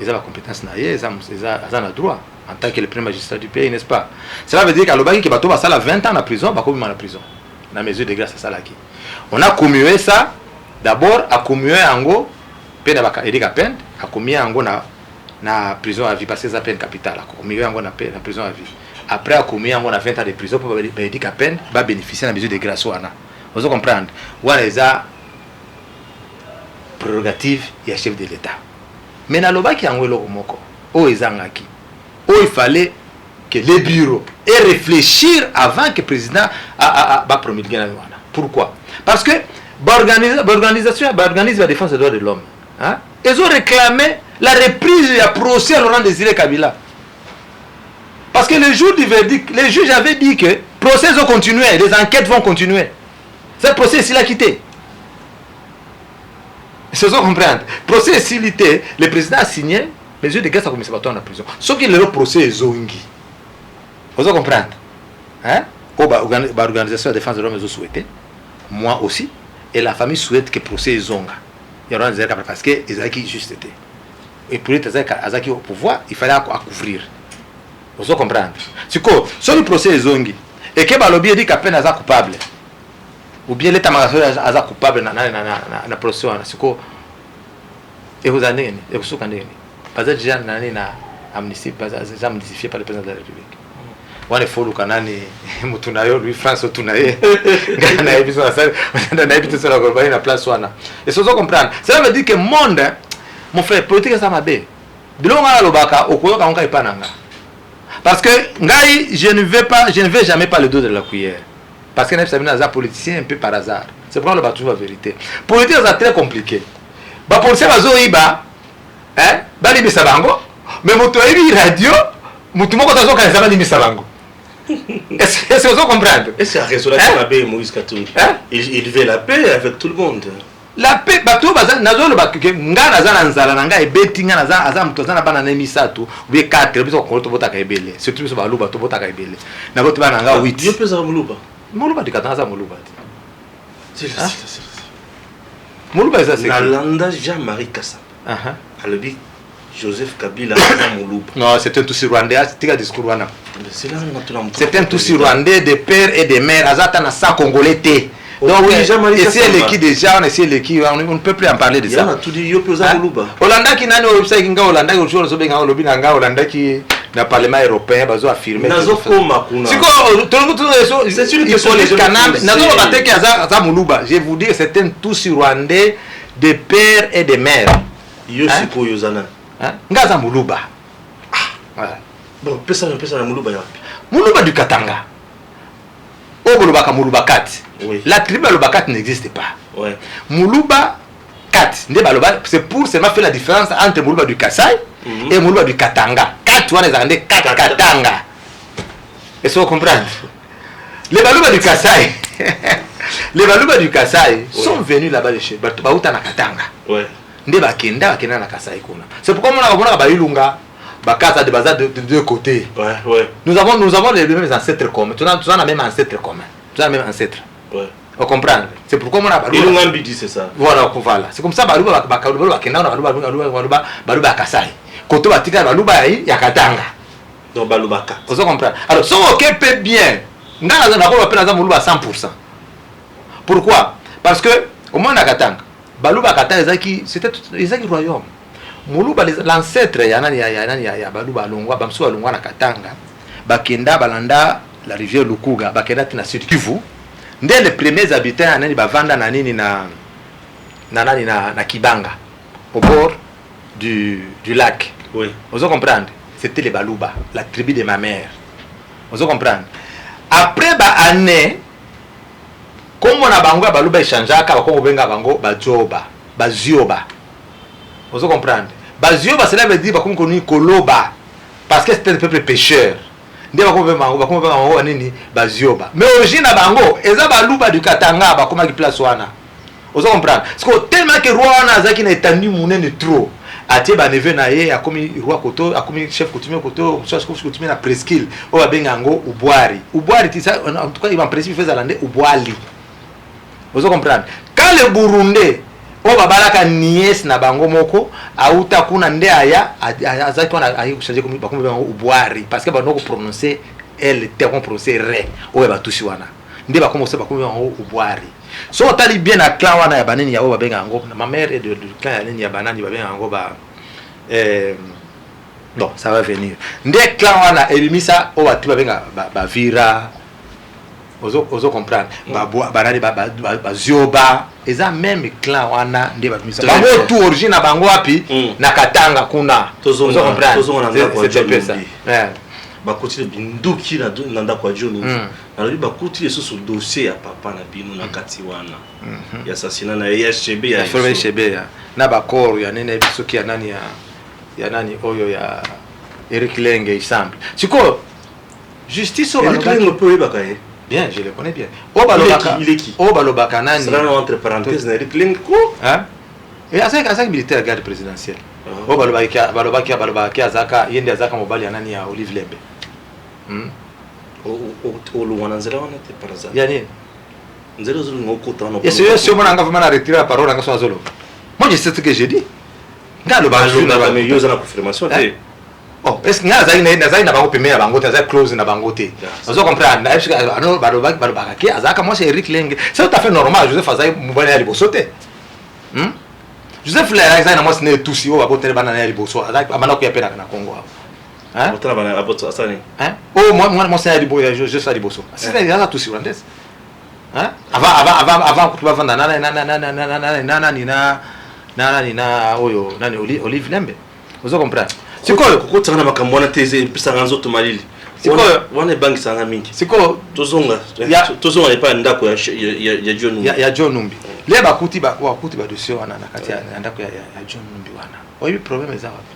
ils ont la compétence na ils ont le droit en tant que le premier magistrat du pays n'est-ce pas cela veut dire qu'alobaki que bato ba sala 20 ans na prison ba komi na prison na mesure de grâce à Salaki. On a commué ça, d'abord à commuer Ango, peine à Erika peine, à commuer Ango na prison à vie, parce que c'est peine capitale, à commuer Ango na prison à vie. Après à commuer Ango na 20 ans de prison pour Erika peine, va bénéficier de la mesure de grâce. Vous comprenez? On a les prérogatives et chef de l'État. Mais na loba qui Ango lo moko, o ezangaki, o il fallait que les bureaux et réfléchir avant que le président a promulgué la loi. Pourquoi? Parce que l'organisation de défense des droits de l'homme, hein, ils ont réclamé la reprise du procès à Laurent Désiré Kabila. Parce que le jour du verdict, les juges avaient dit que le procès va continuer, les enquêtes vont continuer. Ce procès, s'il a quitté. C'est ça qu'on comprend. Le procès, s'il était, le président a signé, mesure de grâce à la commission en prison. Sauf que le procès est zongi. Vous comprenez? Hein? L'organisation de défense de l'homme a souhaité, moi aussi, et la famille souhaite que le procès est zonga. Il y aura des erreurs parce que les acquis juste été. Et pour les acquis au pouvoir, il fallait couvrir. Vous comprenez? C'est quoi? Si le procès est zongi, et que le dit qu'à peine est coupable, ou bien l'état major est coupable dans le procès, c'est quoi? Et vous en avez, et vous savez, parce que déjà, amnistié par le président de la République. Wane folu kanani mutunayo lui France tunaye ngana ebiso na ebiso la gorba na place wana et ça comprendre ça veut dire que monde mon frère politique ça mabe bilonga lobaka okoyoka onka ipananga Parce que je ne vais jamais pas le dos de la cuillère. Parce que nous un politicien un peu par hasard. C'est pourquoi le bateau la vérité. Politique c'est très compliqué. Bah policier bazo iba, hein, bali bisabango, mais moto ibi radio, moto moko tazo kana zaba bisabango. Est-ce que vous comprenez? Est-ce qu'il y a raison la paix, Moïse Katumbi? Il veut la paix avec tout le monde. La paix, bateau baza nazo le bakuke ngana za nzala nanga ebeti ngana za aza mto za na bana na misatu ubi 4 biso ko to botaka ebele surtout biso baluba to botaka ebele na boto bana nga 8 yo pesa muluba dikatanga muluba muluba ça c'est Nalanda Jean-Marie Kassa alobi Joseph Kabila aza muluba. Non, c'est un tout rwandais, tika discours wana. C'est un tout rwandais de père et de mère azata na sa congolais té. Donc essayer l'équipe déjà, on essaie l'équipe, on ne peut plus en parler de ça. On a tout dit yo pesa muluba. Holanda qui nani website kinga Holanda ko jour so benga lobi nga Holanda qui na parlement européen bazo affirmer. Nazo koma kuna. Siko tout c'est une question les canal nazo bateke za muluba. Je vous dis c'est un tout rwandais de père et de mère. Yo siko yo zana. Ngaza muluba. Bon, pesa na muluba yapi. Muluba du Katanga. Muluba ka muluba 4. Oui. La tribu muluba 4 n'existe pas. Ouais. Muluba 4. C'est pour seulement faire la différence entre muluba du Kasai et muluba du Katanga. 4 on est 4 Katanga. Est-ce que vous comprenez? Les baluba du Kasai. Les baluba du Kasai sont venus là-bas chez Bauta na Katanga. Ouais. Ndeba kenda na Kasai kuna. C'est pourquoi on a bailunga bakasa de bazar de deux côtés. Ouais. Nous avons les mêmes ancêtres communs. Tu as la même ancêtre commun. Tu as le même ancêtre. Ouais. On comprend. C'est pourquoi on a bailunga mbidi c'est ça. Voilà. C'est comme ça baluba kenda na baluba Kasai. Koto batika baluba ya Katanga. Donc baluba ka. Vous comprenez. Alors si on occupe bien, ngana na ko appelle ça baluba 100%. Pourquoi? Parce que au moins na Katanga baluba Katanga c'était ezaki royaume. Muluba l'ancêtre ya baluba longwa bamso longwa na Katanga bakenda balanda la rivière Lukuga bakenda tina Sud Kivu ndé les premiers habitants nani bavanda na nini na Kibanga au bord du lac. Oui. Vous comprendre? C'était les baluba, la tribu de ma mère. Vous comprendre? Après année comme on a bango baluba échangeaka bako benga bango bajoba bazioba. Vous comprenez? Bazioba cela veut dire comme connu koloba parce que c'était un peuple pêcheur. Ndé bako benga nini bazioba. Mais origine bango eza baluba du Katanga bakoma ki place wana. Vous comprenez? Parce que tellement que roi wana zaki na étendue munene trop. Atie ba neve na ye akomi roi koto akomi chef coutumier koto chef coutumier na presqu'île o ba benga ngo ubwari. Ubwari ça en tout cas il va principe fait zalande ubwali. Vous comprenez? Quand le Burundais o babalaka nièce na bango moko auta kuna nde aya azaki wana ayi changer comme bakombe bango ubwari parce que banoko prononcer elle terme prononcer re o ba tushi wana nde bakomose bakombe bango ubwari so tali bien na clan wana ya baneni ya o babenga ngo ma mère est de clan ya neni ya banani babenga ngo ba bon ça va venir nde clan wana ebimisa o batu babenga bavira ozo comprendre banani bazioba eza même clan wana nde bamisa bango tout origine na bango wapi na Katanga kuna ozo comprendre c'est ça bakuti binduki na ndako ya John na lobi bakuti eso dossier ya papa na bino na kati wana ya assassinat na SCB ya SCB na bakoro ya nene bisoki ya nani oyo ya Eric Lenge ensemble siko justice au Eric Lenge peut bakaye. Bien, je le connais bien. Il est qui? Obalobaka nani. C'est là entre parenthèses na Eric Lenge ko? Hein? Et assez militaire garde présidentielle. Obalobaki azaka yende azaka mobali ya nani ya Olive Lembe. O luwana nzela wana te par hasard. Yani. Nzela zulu ngoko tano. Et c'est moi nanga vraiment retirer la parole nanga zolo. Moi je sais ce que j'ai dit. Ngalo ba mais yo za la confirmation te. Oh, est-ce que naza na bango pemela bango te za close na bango te. Vous comprenez? Na est-ce ano balobaka ki azaka moi c'est Eric Lenge. C'est tout à fait normal Joseph Azai mobali ya liboso te. Joseph la Azai na moi c'est tout si o babotere bana ya liboso azai amana ko ya pena na Congo. Hein? Otana bana aboto asani. Hein? Oh moi c'est liboso je sais liboso. C'est là tout si rwandaise. Hein? Avant que tu vas vendre nana oyo nani Olive Lembe. Vous comprenez? C'est quoi? kokotanga makambo wana te epesaka nzoto malili wana ebangisanga mingi sikoyo tozonga epai ndako ya John Numbi ya John Numbi le bakuti badossier wana na kati ya ndako ya John Numbi wana oyebi problème eza wapi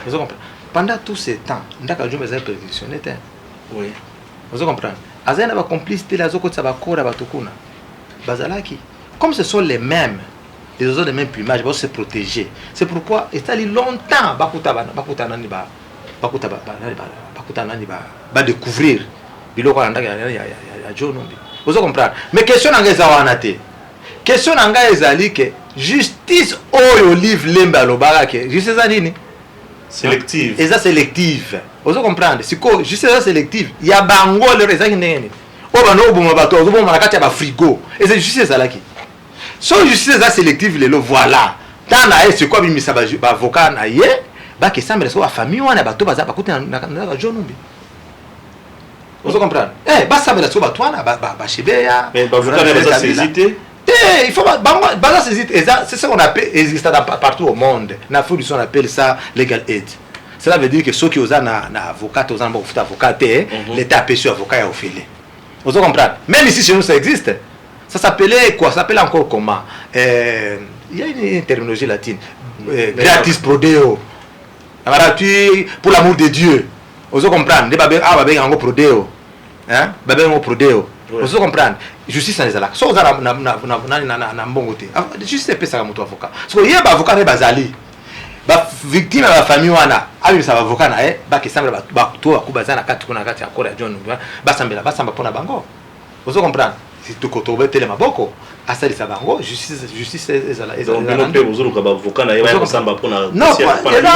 vous comprenez pendant tout ce temps ndako ya John eza prévisionné te oui vous comprenez azali na bacomplice te azokotisa bakora bato kuna bazalaki comme ce sont les mêmes les autres de même plumage vont se protéger c'est pourquoi etali longtemps bakuta nani découvrir biloko ya ndako ya John Numbi vous comprenez mais question nanga eza wana te question nanga ezali ke justice oyo livre lembe alobaka ke justice eza nini sélective eza sélective vous comprenez siko justice eza sélective ya bango lero ezaki ndenge nini oyo bana oboma bato ozoboma na kati ya bafrigo eza justice ezalaki so justice eza sélective lelo voilà tant na ye siko abimisa baavocat na ye bakesambela so bafamille wana bato baza bakuti na John Numbi vous comprenez basambela so bato wana bashebeya bavocat na baza saisité il faut baza saisité c'est ce qu'on appelle existe partout au monde na Afrique du Sud on appelle ça legal aid. Cela veut dire que ceux qui ont un avocat, aux avocat, l'État a payé avocat et offilé. Vous comprenez? Même ici chez nous ça existe. Ça s'appelait quoi? Ça s'appelle encore comment? Il y a une terminologie latine. Gratis pro deo. Gratuit pour l'amour de Dieu. Vous comprenez? Des babés en pro deo. Hein? Babés en pro deo. Vous comprenez? Justice en ezalaka. So za na mbongo te. Justice est pesa comme avocat. Parce que il y a avocat et bazali. Ba victime ba famille wana abi sa avocat na bakesambela ba to akubaza na kati kuna kati ya kora John Numbi basamba pona bango. Vous comprenez? Si tu kotobe tele maboko asali sa bango justice ezala donc pe bozolo ka ba avocat na ba basamba pona non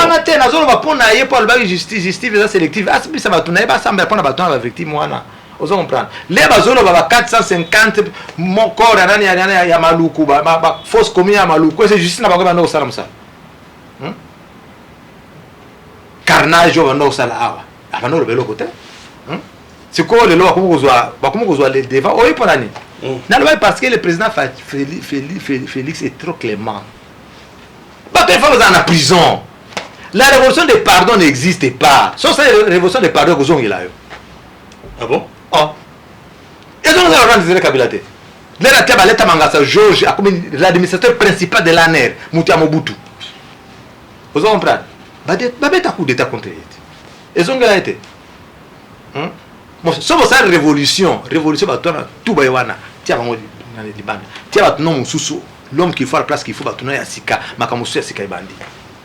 na te na zolo ba pona ye pour ba justice eza sélective asbi sa batuna ba samba pona batuna ba victime wana. Vous comprenez? Les bazolo ba 450 mon corps nani ya maluku ba fausse commune ya maluku c'est justice na bango ba no sala musa. Carnage au nord sala awa abano lebelo côté c'est quoi le loi bakumuzwa le devant oyi ponani na loi parce que le président Félix est trop clément pas que faut en prison la révolution de pardon n'existe pas sauf ça révolution de pardon kozongela yo ah bon et donc on va dire Kabila te la table leta mangasa George comme l'administrateur principal de l'ANR Mutia Mobutu vous comprenez babeta coup d'état contre été ezongela été bon so ça révolution batona tout bawana tia bango na libanda tia batona mususu l'homme qui faut la place qu'il faut batona ya sika makamusu ya sika ibandi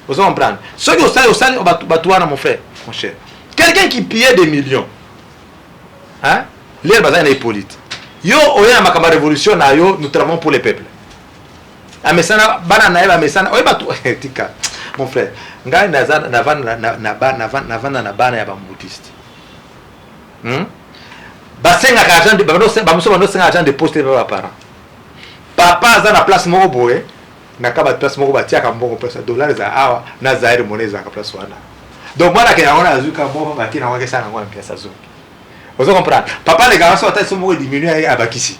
vous comprenez ceux qui osali batwana mon frère mon cher quelqu'un qui pillait des millions hein les bazana Hippolyte yo oya makamba révolution na yo nous travaillons pour le peuple amesana bana na eba mesana oya batu tika mon frère ngai na bana ya bambutiste basenga ka agent de bamuso senga agent de poste ba parents papa za na place moko boye na ka ba place moko batia ka mbongo pesa dollars za awa na zaire monnaie za ka place wana donc moi la ke na azuka mbongo ba kina wake sana ngwa pesa zo vous comprenez papa les gars sont à ce moko diminuer à bakisi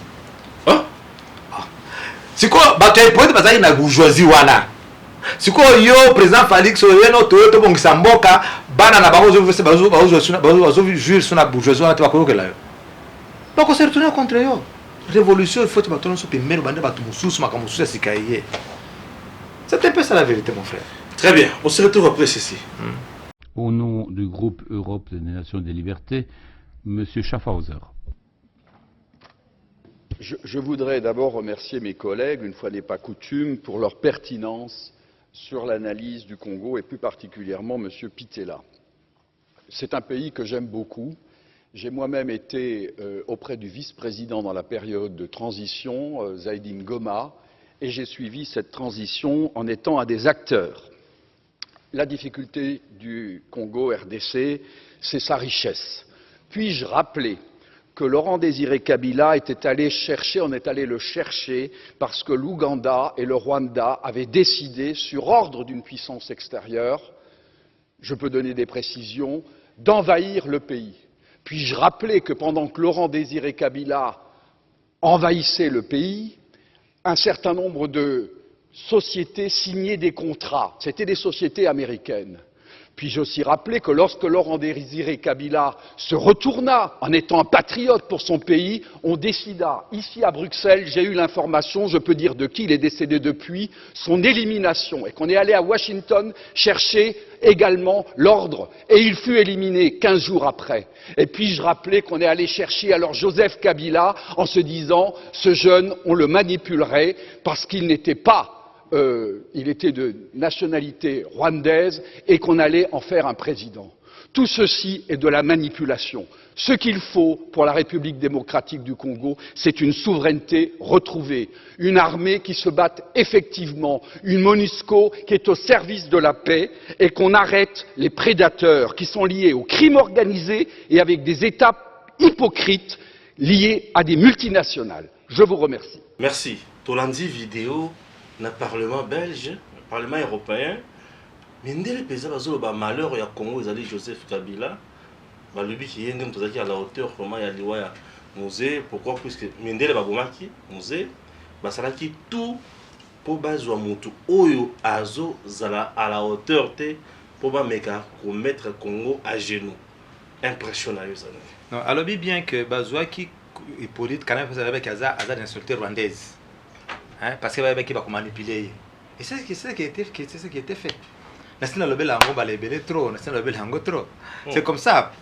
siko bato ya pointe bazali na bourgeoisie wana siko yo président Félix oyeno to bongisa mboka bana na bango bazo jouer sur la bourgeoisie wana bakokela yo donc on se retourne contre yo révolution il faut que bato so pemelo bande bato mususu makamususu sikaye c'est un peu ça la vérité mon frère. Très bien, on se retrouve après ceci. Au nom du groupe Europe des Nations des Libertés, Monsieur Schaffhauser. Je voudrais d'abord remercier mes collègues, une fois n'est pas coutume, pour leur pertinence sur l'analyse du Congo et plus particulièrement M. Pitela. C'est un pays que j'aime beaucoup. J'ai moi-même été auprès du vice-président dans la période de transition, Zaïdine Goma, et j'ai suivi cette transition en étant un des acteurs. La difficulté du Congo RDC, c'est sa richesse. Puis-je rappeler que Laurent Désiré Kabila était allé chercher, on est allé le chercher parce que l'Ouganda et le Rwanda avaient décidé, sur ordre d'une puissance extérieure, je peux donner des précisions, d'envahir le pays. Puis-je rappeler que pendant que Laurent Désiré Kabila envahissait le pays, un certain nombre de sociétés signaient des contrats, c'était des sociétés américaines, Puis-je aussi rappeler que lorsque Laurent Désiré Kabila se retourna en étant un patriote pour son pays, on décida, ici à Bruxelles, j'ai eu l'information, je peux dire de qui il est décédé depuis, son élimination, et qu'on est allé à Washington chercher également l'ordre, et il fut éliminé 15 jours après. Et puis-je rappeler qu'on est allé chercher alors Joseph Kabila en se disant, ce jeune, on le manipulerait parce qu'il n'était pas il était de nationalité rwandaise et qu'on allait en faire un président. Tout ceci est de la manipulation. Ce qu'il faut pour la République démocratique du Congo, c'est une souveraineté retrouvée, une armée qui se batte effectivement, une MONUSCO qui est au service de la paix et qu'on arrête les prédateurs qui sont liés au crime organisé et avec des États hypocrites liés à des multinationales. Je vous remercie. Merci. Tolandi vidéo dans le Parlement belge, le Parlement européen, mais ndele pesa bazolo ba malheur ya Congo ezali Joseph Kabila, ba lobi ki yende mtozaki à la hauteur vraiment ya liwa ya musée, pourquoi puisque ndele babomaki musée, basalaki tout pour bazwa mutu oyo azo zala à la hauteur te pour ba meka ko mettre Congo à genoux. Impressionnant ça. Non, alors bien que bazwa qui Hippolyte quand même faisait avec Aza d'insulter rwandaise. Hein, parce qu'il va manipuler. Et c'est ce qui a été fait. C'est comme ça.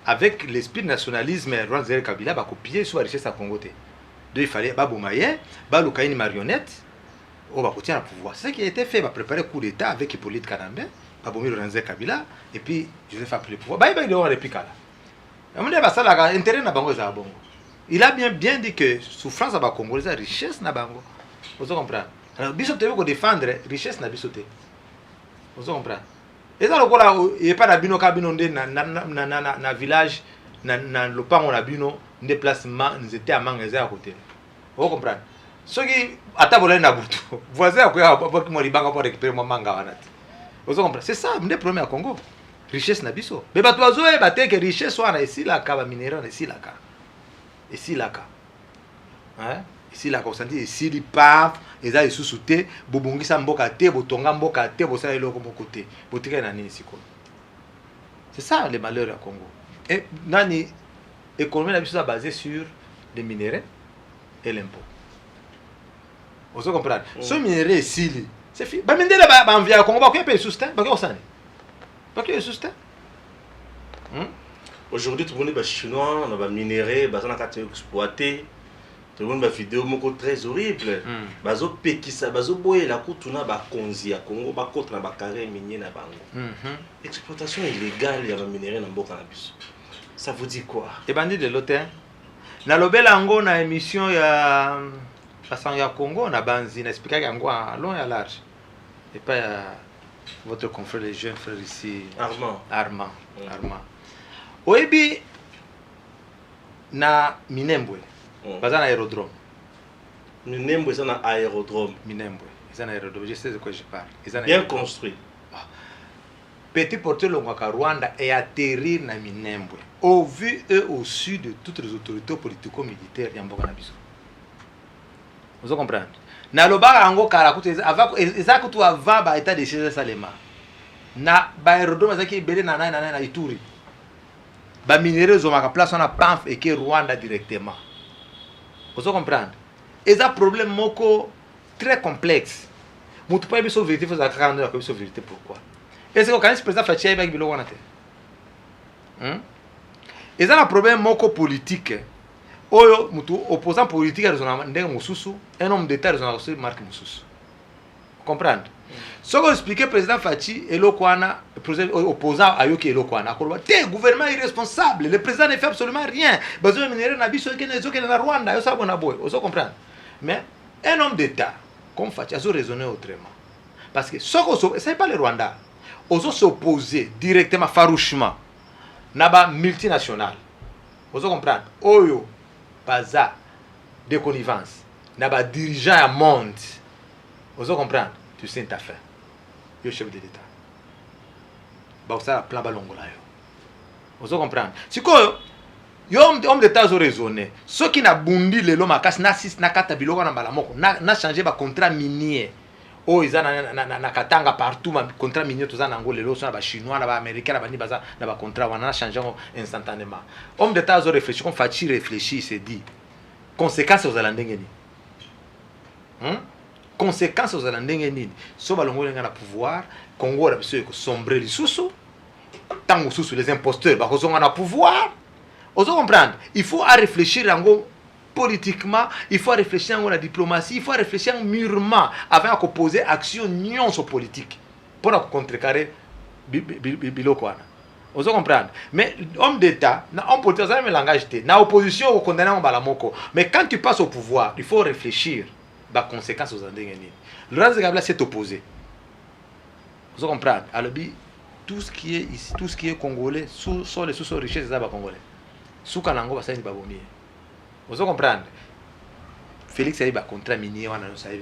Avec l'esprit de nationalisme, Rwanda Kabila va copier sur la richesse à Congo. Donc il fallait une marionnette au pouvoir. C'est ce qui a été fait. Il va préparer un coup d'État avec Hippolyte Kanambe, Rwanda Kabila, et puis Joseph a pris le pouvoir. Il a répliqué là. Il a bien dit que souffrance à Congo, la richesse na bango. Vous comprenez? Alors, biso te ko défendre richesse na biso te. Vous comprenez? Et ça il est pas na bino ka bino na village na lopango na bino déplacement nous était à magasin à côté. Vous comprenez? Ce qui atabola na butu. Voisin ko mo libanga pour récupérer mo manga wanati. Vous comprenez? C'est ça le problème à Congo. Richesse na biso. Mais bato azo e baté que richesse wana ici la ka ba minéral ici la ka. Ici là hein ici là comme ça dit ici li paf eza isusute bobongisa mboka te botonga mboka te bosala eloko mokote botika na nini siko. C'est ça le malheur à Congo. Et nani économie la biso basée sur les minéraux et l'impôt. Vous comprenez? Ce minerai ici c'est fini ba mindela ba envia Congo ba ko payer sustain ba ko sani ba ko sustain. Aujourd'hui, tout le monde est chinois, on a minéré, on a exploité. Tout le monde a une vidéo très horrible. Bazo pekisa, bazo boye la kutuna ba konzi à Congo, ba kote na ba carré minier na bango. Exploitation illégale ya minéré na mboka na biso. Ça vous dit quoi? Et bandit de l'autre. Na lobela ngo na émission ya façon ya Congo na banzi na expliquer yango à long et à large. Et pas votre confrère les jeunes frères ici Armand. Oebi na Minembwe. Baza na aérodrome. Minembwe c'est un aérodrome. Minembwe, c'est un aérodrome. Je sais de quoi je parle. Bien construit. Petit porteur Longwaka Rwanda est atterrir na Minembwe. Au vu et au su de toutes les autorités politico-militaires yamboka na biso. Vous comprenez? Na lobaka ngo kala kutu ezaka kutu avant ba état de siège salema. Na ba aérodrome ezaki belé na Ituri. Ba minéraux zomaka place on a PANF et que Rwanda directement. Vous comprenez? Et ça problème moko très complexe. Mutu pas biso vérité faut zakanda ko biso vérité pourquoi? Est-ce que quand le président Fachi avec bilo wana te? Et ça un problème moko politique. Oyo mutu opposant politique à ndenge mususu, un homme d'état rezona ko marque mususu. Comprendre? Ce qu'on expliquait président Fachi et l'Okwana, opposant à Yoki et l'Okwana, le gouvernement est irresponsable, le président ne fait absolument rien. Besoin de minéraux, nabiso qui est na Rwanda, ça bon aboy, vous comprenez? Mais un homme d'État comme Fachi a raisonné autrement, parce que ce qu'on c'est pas le Rwanda, ils s'opposer directement, farouchement, naba multinational, vous comprenez? Oyo, baza, de connivence, naba dirigeant à monde, vous comprenez? Tu sais ta fin. Le chef de l'État. Bah ça plan balongo là yo. Vous comprenez? Si quoi homme d'État ont raisonné. Ceux qui n'a bundi le lo makas na 6 na 4 biloko na balamoko na changer ba contrat minier. oh ils na katanga partout ma contrat minier tous en Angola les sont na ba chinois na ba américain na ba ni baza na ba contrat on a changé instantanément homme d'état a réfléchi comme Fachi réfléchit il s'est dit conséquences aux alandengeni conséquences aux alandengeni so ba longolenga na pouvoir Congo a besoin de sombrer les sous tant sous les imposteurs ba kozonga na pouvoir vous comprendre il faut à réfléchir en politiquement, il faut réfléchir à la diplomatie, il faut réfléchir mûrement avant de poser action non politique pour contrecarrer Biloko. Vous comprenez? Mais homme d'État, homme politique, ça me langage na opposition au condamné en balamoko. Mais quand tu passes au pouvoir, il faut réfléchir aux conséquences aux endingeni. Laurent Gabla s'est opposé. Vous comprenez? Alors tout ce qui est ici, tout ce qui est congolais, sont les sous-richesses des congolais. Sous Kanango, ça c'est babomie. Vous comprenez? Félix a eu un contrat minier, c'est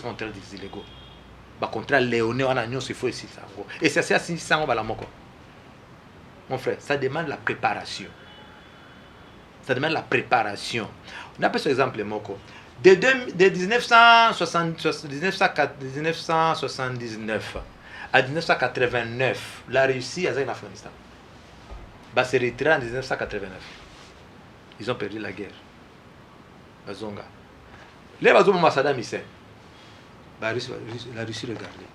contrat des illégaux. Un contrat léoné, on a il faut ici. Et c'est ça, c'est ça, on va la moko. Mon frère, ça demande la préparation. Ça demande la préparation. On a pris ce exemple, moko. De 1979 à 1989, la Russie a été en Afghanistan. C'est retiré en 1989. Ils ont perdu la guerre. Bazonga. Les Bazonga Saddam Hussein. La Russie regardait.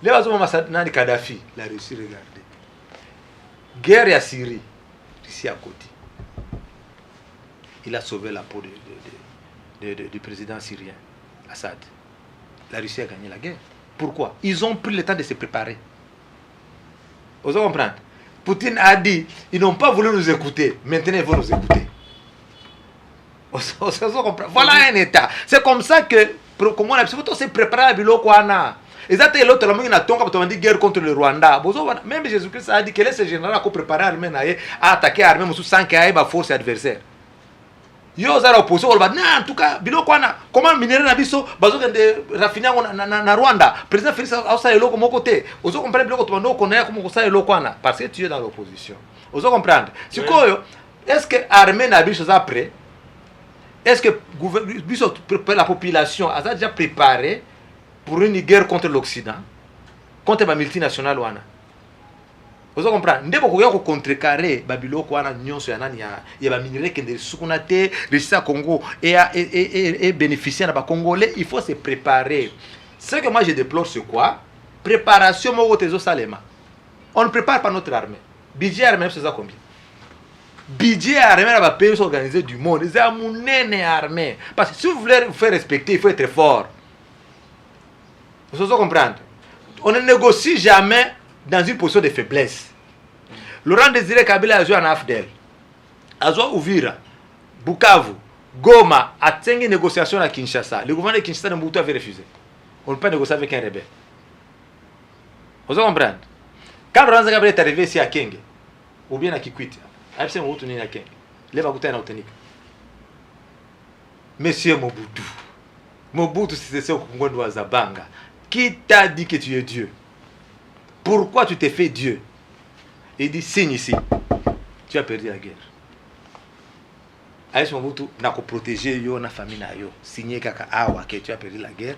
Les Bazonga Saddam Kadhafi. La Russie regardait. Guerre à Syrie. Russie à côté. Il a sauvé la peau du président syrien, Assad. La Russie a gagné la guerre. Pourquoi? Ils ont pris le temps de se préparer. Vous comprenez? Poutine a dit, ils n'ont pas voulu nous écouter. Maintenant, ils vont nous écouter. Voilà un état. C'est comme ça que comment on a se préparer à Biloko Ana. Exactement l'autre langue na tonga pour dire guerre contre le Rwanda. Même Jésus-Christ a dit que ce général a préparé l'armée à attaquer l'armée sans qu'il y ait une force adversaire. Yo za opposition on va en tout cas Biloko Ana comment minerai na biso bazo de raffiner na Rwanda. Président Félix a ça eloko mon côté. Ozo comprendre Biloko to no connaît comment ça eloko Ana parce que tu es dans l'opposition. Ozo comprendre. Est-ce que l'armée na biso après est-ce que la population a déjà préparé pour une guerre contre l'Occident, contre les multinationales? Vous comprenez? Nous devons contrecarrer Biloko wana nyonso ya nani ya minerai qui est sukunate, Russie Congo et bénéficier na Congolais, il faut se préparer. Ce que moi je déplore c'est quoi? Préparation mo tezo salema. On ne prépare pas notre armée. Budget armée c'est ça combien? Budget armé va pays organisé du monde. C'est un monnaie armé. Parce que si vous voulez vous faire respecter, il faut être fort. Vous comprenez? On ne négocie jamais dans une position de faiblesse. Laurent Désiré Kabila a joué en Afdel. A joué Uvira, Bukavu, Goma, a tenu une négociation à Kinshasa. Le gouvernement de Kinshasa de avait refusé. On ne peut pas négocier avec un rebelle. Vous comprenez? Quand Laurent Kabila est arrivé ici à Kenge, ou bien à Kikwit, Monsieur Mobutu. Mobutu, c'est ce qu'on doit Zabanga. Qui t'a dit que tu es Dieu? Pourquoi tu t'es fait Dieu? Il dit signe ici. Tu as perdu la guerre. Aïe Mobutu n'a qu'à protéger yo na famille na yo. Signer kaka awa que tu as perdu la guerre.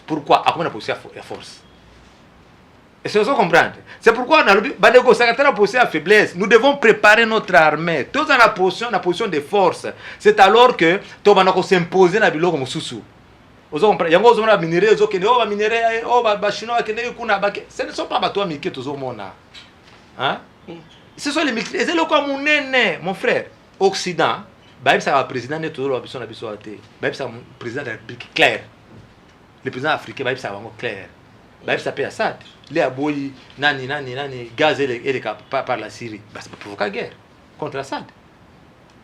Pourquoi? À quoi on a poussé à force? Et c'est ça comprendre. C'est pourquoi on a la position à faiblesse. Nous devons préparer notre armée. Tous dans la position de force. C'est alors que tu vas s'imposer dans biloko mususu. Vous comprenez? Yango zona minerai zo kende o ba minerai o ba chinois kende kuna ba. Ce ne sont pas bateaux américains tous au monde. Hein? Ce sont les militaires. C'est le quoi mon nene, mon frère. Occident, bah ça va président ne toujours l'ambition d'habitude athée. Bah ça président de la République clair. Le président africain bah ça va clair. Bah ça paye Assad. Les aboyi nani gaz et par la Syrie. Bah ça peut provoquer la guerre contre Assad.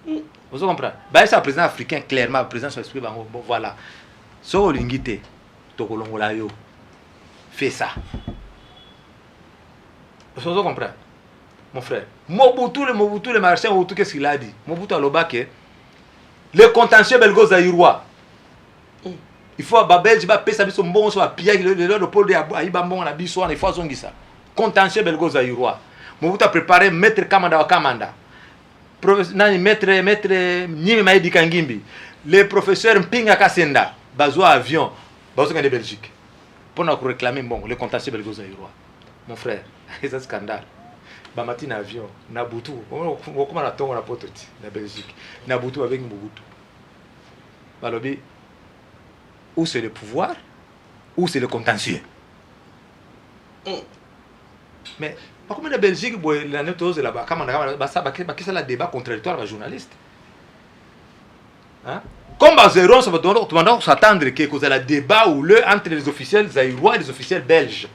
Vous comprenez? Bah ça président africain clairement président sur l'esprit bon voilà. So lingité tokolongola yo. Fais ça. Vous comprenez? Mon frère, Mobutu le marchand Mobutu qu'est-ce qu'il a dit? Mobutu a l'obake le contentieux belgo-zaïrois. Il faut que Belge va payer sa biso mbongo so apia le pôle de Aïba mbongo na biso on il faut zongisa. Contentieux belgo-zaïrois. Mobutu a préparé maître Kamanda wa Kamanda. Maître Nyime Maïdi Kangimbi. Le professeur Mpinga Kasenda, bazo avion, bazo de Belgique. pour réclamer bon, le contentieux belgo zaïrois. Mon frère, c'est un scandale. Bamati na avion, na Butu, on comment la tombe la pote na Belgique, na Butu avec Mobutu. Balobi, où c'est le pouvoir, où c'est le contentieux. Mais par contre, la Belgique, la netose là-bas, comme on a ça, c'est le débat contradictoire avec les journalistes. Hein? Comme Bazeron, ça va donc s'attendre que y a un débat ou le entre les officiels zaïrois et les officiels belges.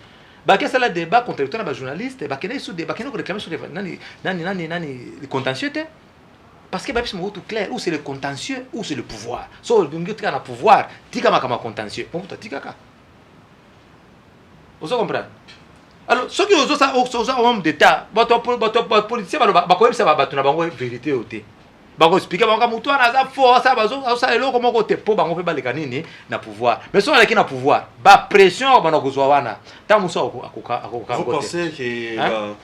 Qu'est-ce que le débat contradictoire avec les journalistes? Qu'est-ce que réclamer sur les contentieux? Parce que c'est tout clair, où c'est le contentieux, où c'est le pouvoir. Si on a le pouvoir, tu as un contentieux. Vous comprenez? Alors, ceux qui ont un homme d'État, les politiciens, ils vont dire la vérité. Ils vont expliquer que les gens ont force, ils vont comment côté pour les na pouvoir. Mais si on a le pouvoir, la pression va nous avoir. Vous pensez que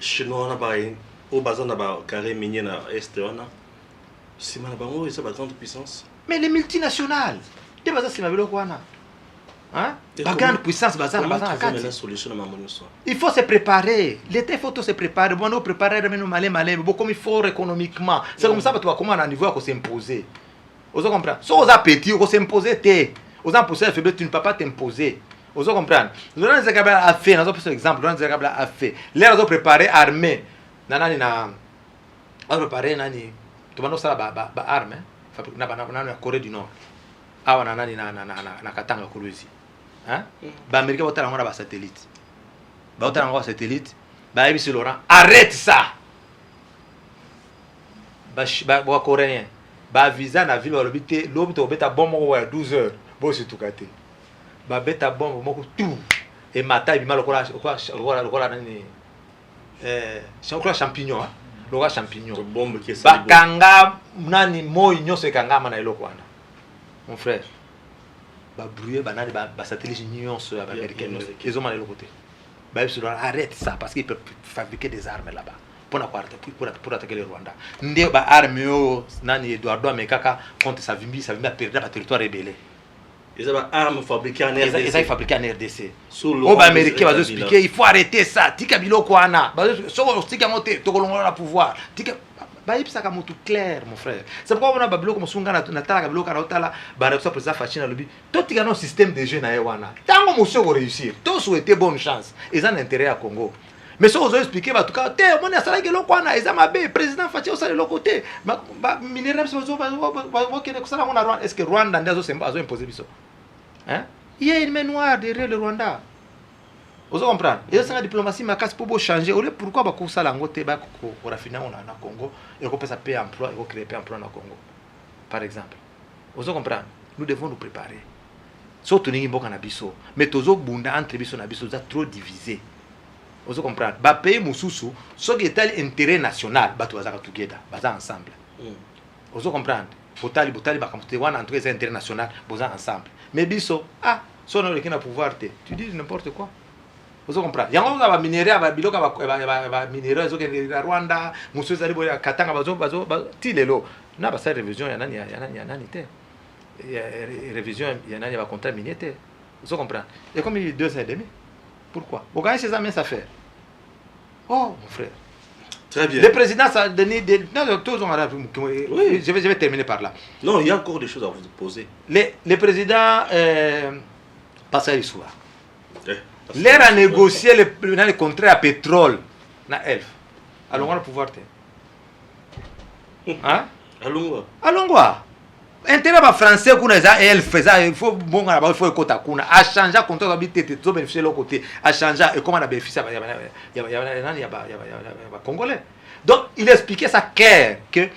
Chinois au bazar na carré minier na est c'est mal bango ça grande puissance. Mais les multinationales, des bazar c'est ma quoi na. Hein? La grande puissance bazar na la solution à il faut se préparer. L'État faut se préparer. Bon, nous préparer nous malin, beaucoup comme il faut économiquement. C'est comme ça que tu vas comment à niveau à s'imposer. Vous comprenez? Si vous avez petit, vous s'imposer t'es. Vous avez poussé faible, tu ne peux pas t'imposer. Vous comprenez? Nous avons des à faire, nous avons par exemple, nous avons des à faire. Les ont préparé armée. Nanani na on préparé nani. Tu vas nous ça ba arme, fabrique na Corée du Nord. Ah nanani na Katanga Kolwezi. Hein? Bah Américain va t'aller en satellite. Bah t'aller en satellite. Bah Ibis Laurent, arrête ça. Bah coréen. Bah visa na ville l'obité, l'obité au bêta bombe à 12 heures. Bon c'est tout gâté. Bah bêta bombe moko tout et matin il m'a le cola nani c'est encore champignon hein. Le champignon. Bombe qui est bah kanga nani moi nyose kanga mana eloko wana. Mon frère. Bah brûler banane bah satellite nuance américaine ils ont mal le côté bah ils arrête ça parce qu'ils peuvent fabriquer des armes là-bas pour attaquer le Rwanda ndé bah arme yo nani Eduardo Amekaka contre sa vimbi perdre le territoire rebelle ils ont armes fabriquées en RDC ils ont fabriqué en RDC on va américain va expliquer il faut arrêter ça tika biloko wana bah so tika monter to kolongola pouvoir tika bah il ça tout clair mon frère c'est pourquoi on a babilo comme sunga na tala babilo kana otala ba na président Fachina lobi to tika no système de jeu na wana tango monsieur ko réussir to souhaiter bonne chance ils ont intérêt à Congo mais si vous expliquer en tout cas te mon asala ke loko wana ils ont be président Fachina ça le côté ba minéraux va que ça on a Rwanda est-ce que Rwanda ndazo semba azo imposer biso hein il y a une main noire derrière le Rwanda. Vous comprenez? Et ça la diplomatie ma casse pour changer. Pourquoi ba ça la ngote ba ko rafiner on na Congo et ko pesa payer emploi et ko créer emploi na Congo. Par exemple. Vous comprenez? Nous devons nous préparer. Surtout ningi mboka na biso, mais tozo bunda entre biso na biso za trop divisé. Vous comprenez? Ba pays mususu, so qui est intérêt national, ba to bazaka together, baza ensemble. Vous comprenez? Botali ba kamte wana entre les intérêts national, boza ensemble. Mais biso so na le kina pouvoir te. Tu dis n'importe quoi. Vous comprenez? Il y a un minéraux, un biloka, un minéraux, un Rwanda, monsieur Zalibo, Katanga, bazo, tilelo. Na ba sa révision, il y a nani te. Révision, il y a nani ba contrat minier te. Vous comprenez? Et comme il y a 2 ans et demi. Pourquoi? Vous gagnez ces amis ça fait. Oh mon frère. Très bien. Le président ça donné non tous on a oui, je vais terminer par là. Non, il y a encore des choses à vous poser. Le président Pascal Issoua. L'air à négocier le contrat à pétrole na Elf. Allons on va pouvoir te. Hein? Allons quoi? Intérêt ba français kuna za Elf ça il faut bon il faut écouter kuna a changer contrat d'habiter to bénéficier l'autre côté a changer et comment on a bénéficié il y a congolais. Donc il expliquait ça clair que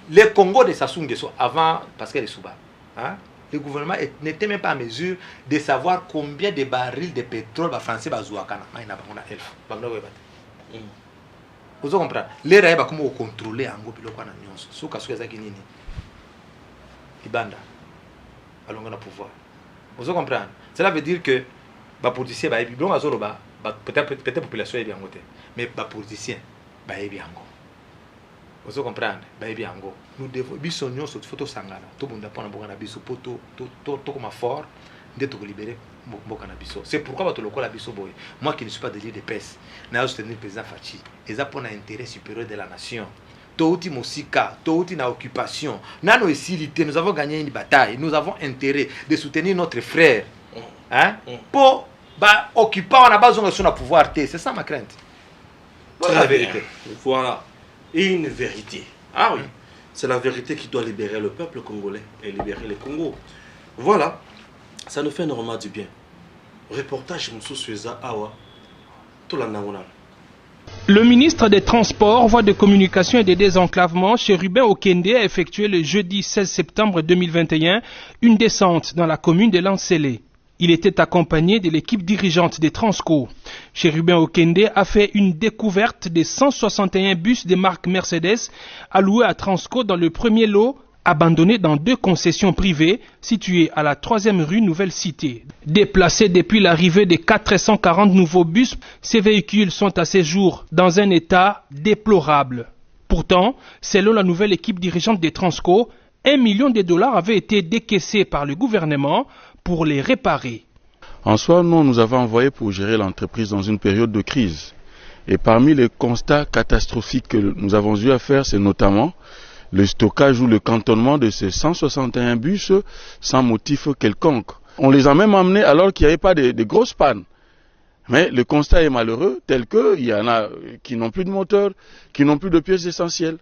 les Congo de Sassou Nguesso avant parce que les Souba hein le gouvernement n'était même pas en mesure de savoir combien de barils de pétrole les Français bazouakana. Vous comprenez? Les raïs comment contrôler en gros piloko na nyonso. Sous kaso ezaki nini? Ibanda. Alors on a pouvoir. Vous comprenez? Cela veut dire que les politiciens peut-être population est bien côté, mais les politiciens est bien encore. Vous comprenez? Nous devons bisogno sur photo sangana. Tout le monde a pas na biso poto to comme fort de te libérer C'est pourquoi moi qui ne suis pas de l'île de Pes, je soutenir le président Fachi. Et ça pour l'intérêt supérieur de la nation. Touti Mosika, touti na occupation. Nano isilité, nous avons gagné une bataille. Nous avons intérêt de soutenir notre frère. Hein? Pour occuper, on a besoin de son pouvoir. C'est ça ma crainte. Voilà la vérité. Voilà une vérité. Ah oui, c'est la vérité qui doit libérer le peuple congolais et libérer le Congo. Voilà, ça nous fait énormément du bien. Reportage Moussou Sueza Awa, tout la naonal. Le ministre des Transports, Voies de Communication et des Désenclavements, Chérubin Okende, a effectué le jeudi 16 septembre 2021 une descente dans la commune de Lansele. Il était accompagné de l'équipe dirigeante des Transco. Chérubin Okende a fait une découverte des 161 bus de marque Mercedes alloués à Transco dans le premier lot, abandonnés dans 2 concessions privées situées à la 3e rue Nouvelle Cité. Déplacés depuis l'arrivée des 440 nouveaux bus, ces véhicules sont à ce jour dans un état déplorable. Pourtant, selon la nouvelle équipe dirigeante des Transco, $1 million avaient été décaissés par le gouvernement pour les réparer. En soi, nous avons envoyé pour gérer l'entreprise dans une période de crise. Et parmi les constats catastrophiques que nous avons eu à faire, c'est notamment le stockage ou le cantonnement de ces 161 bus sans motif quelconque. On les a même emmenés alors qu'il n'y avait pas de grosses pannes. Mais le constat est malheureux, tel qu'il y en a qui n'ont plus de moteur, qui n'ont plus de pièces essentielles.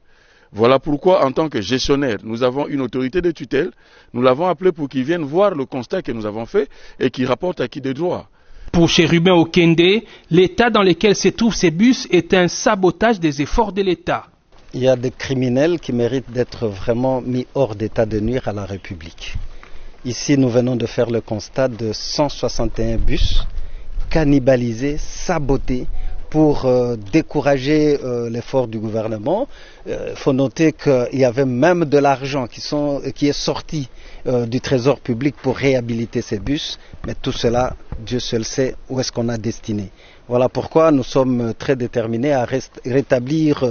Voilà pourquoi, en tant que gestionnaire, nous avons une autorité de tutelle. Nous l'avons appelé pour qu'il vienne voir le constat que nous avons fait et qu'il rapporte à qui de droit. Pour Chérubin Okende, l'état dans lequel se trouvent ces bus est un sabotage des efforts de l'État. Il y a des criminels qui méritent d'être vraiment mis hors d'état de nuire à la République. Ici, nous venons de faire le constat de 161 bus cannibalisés, sabotés pour décourager l'effort du gouvernement. Il faut noter qu'il y avait même de l'argent qui est sorti du trésor public pour réhabiliter ces bus, mais tout cela, Dieu seul sait où est-ce qu'on a destiné. Voilà pourquoi nous sommes très déterminés à établir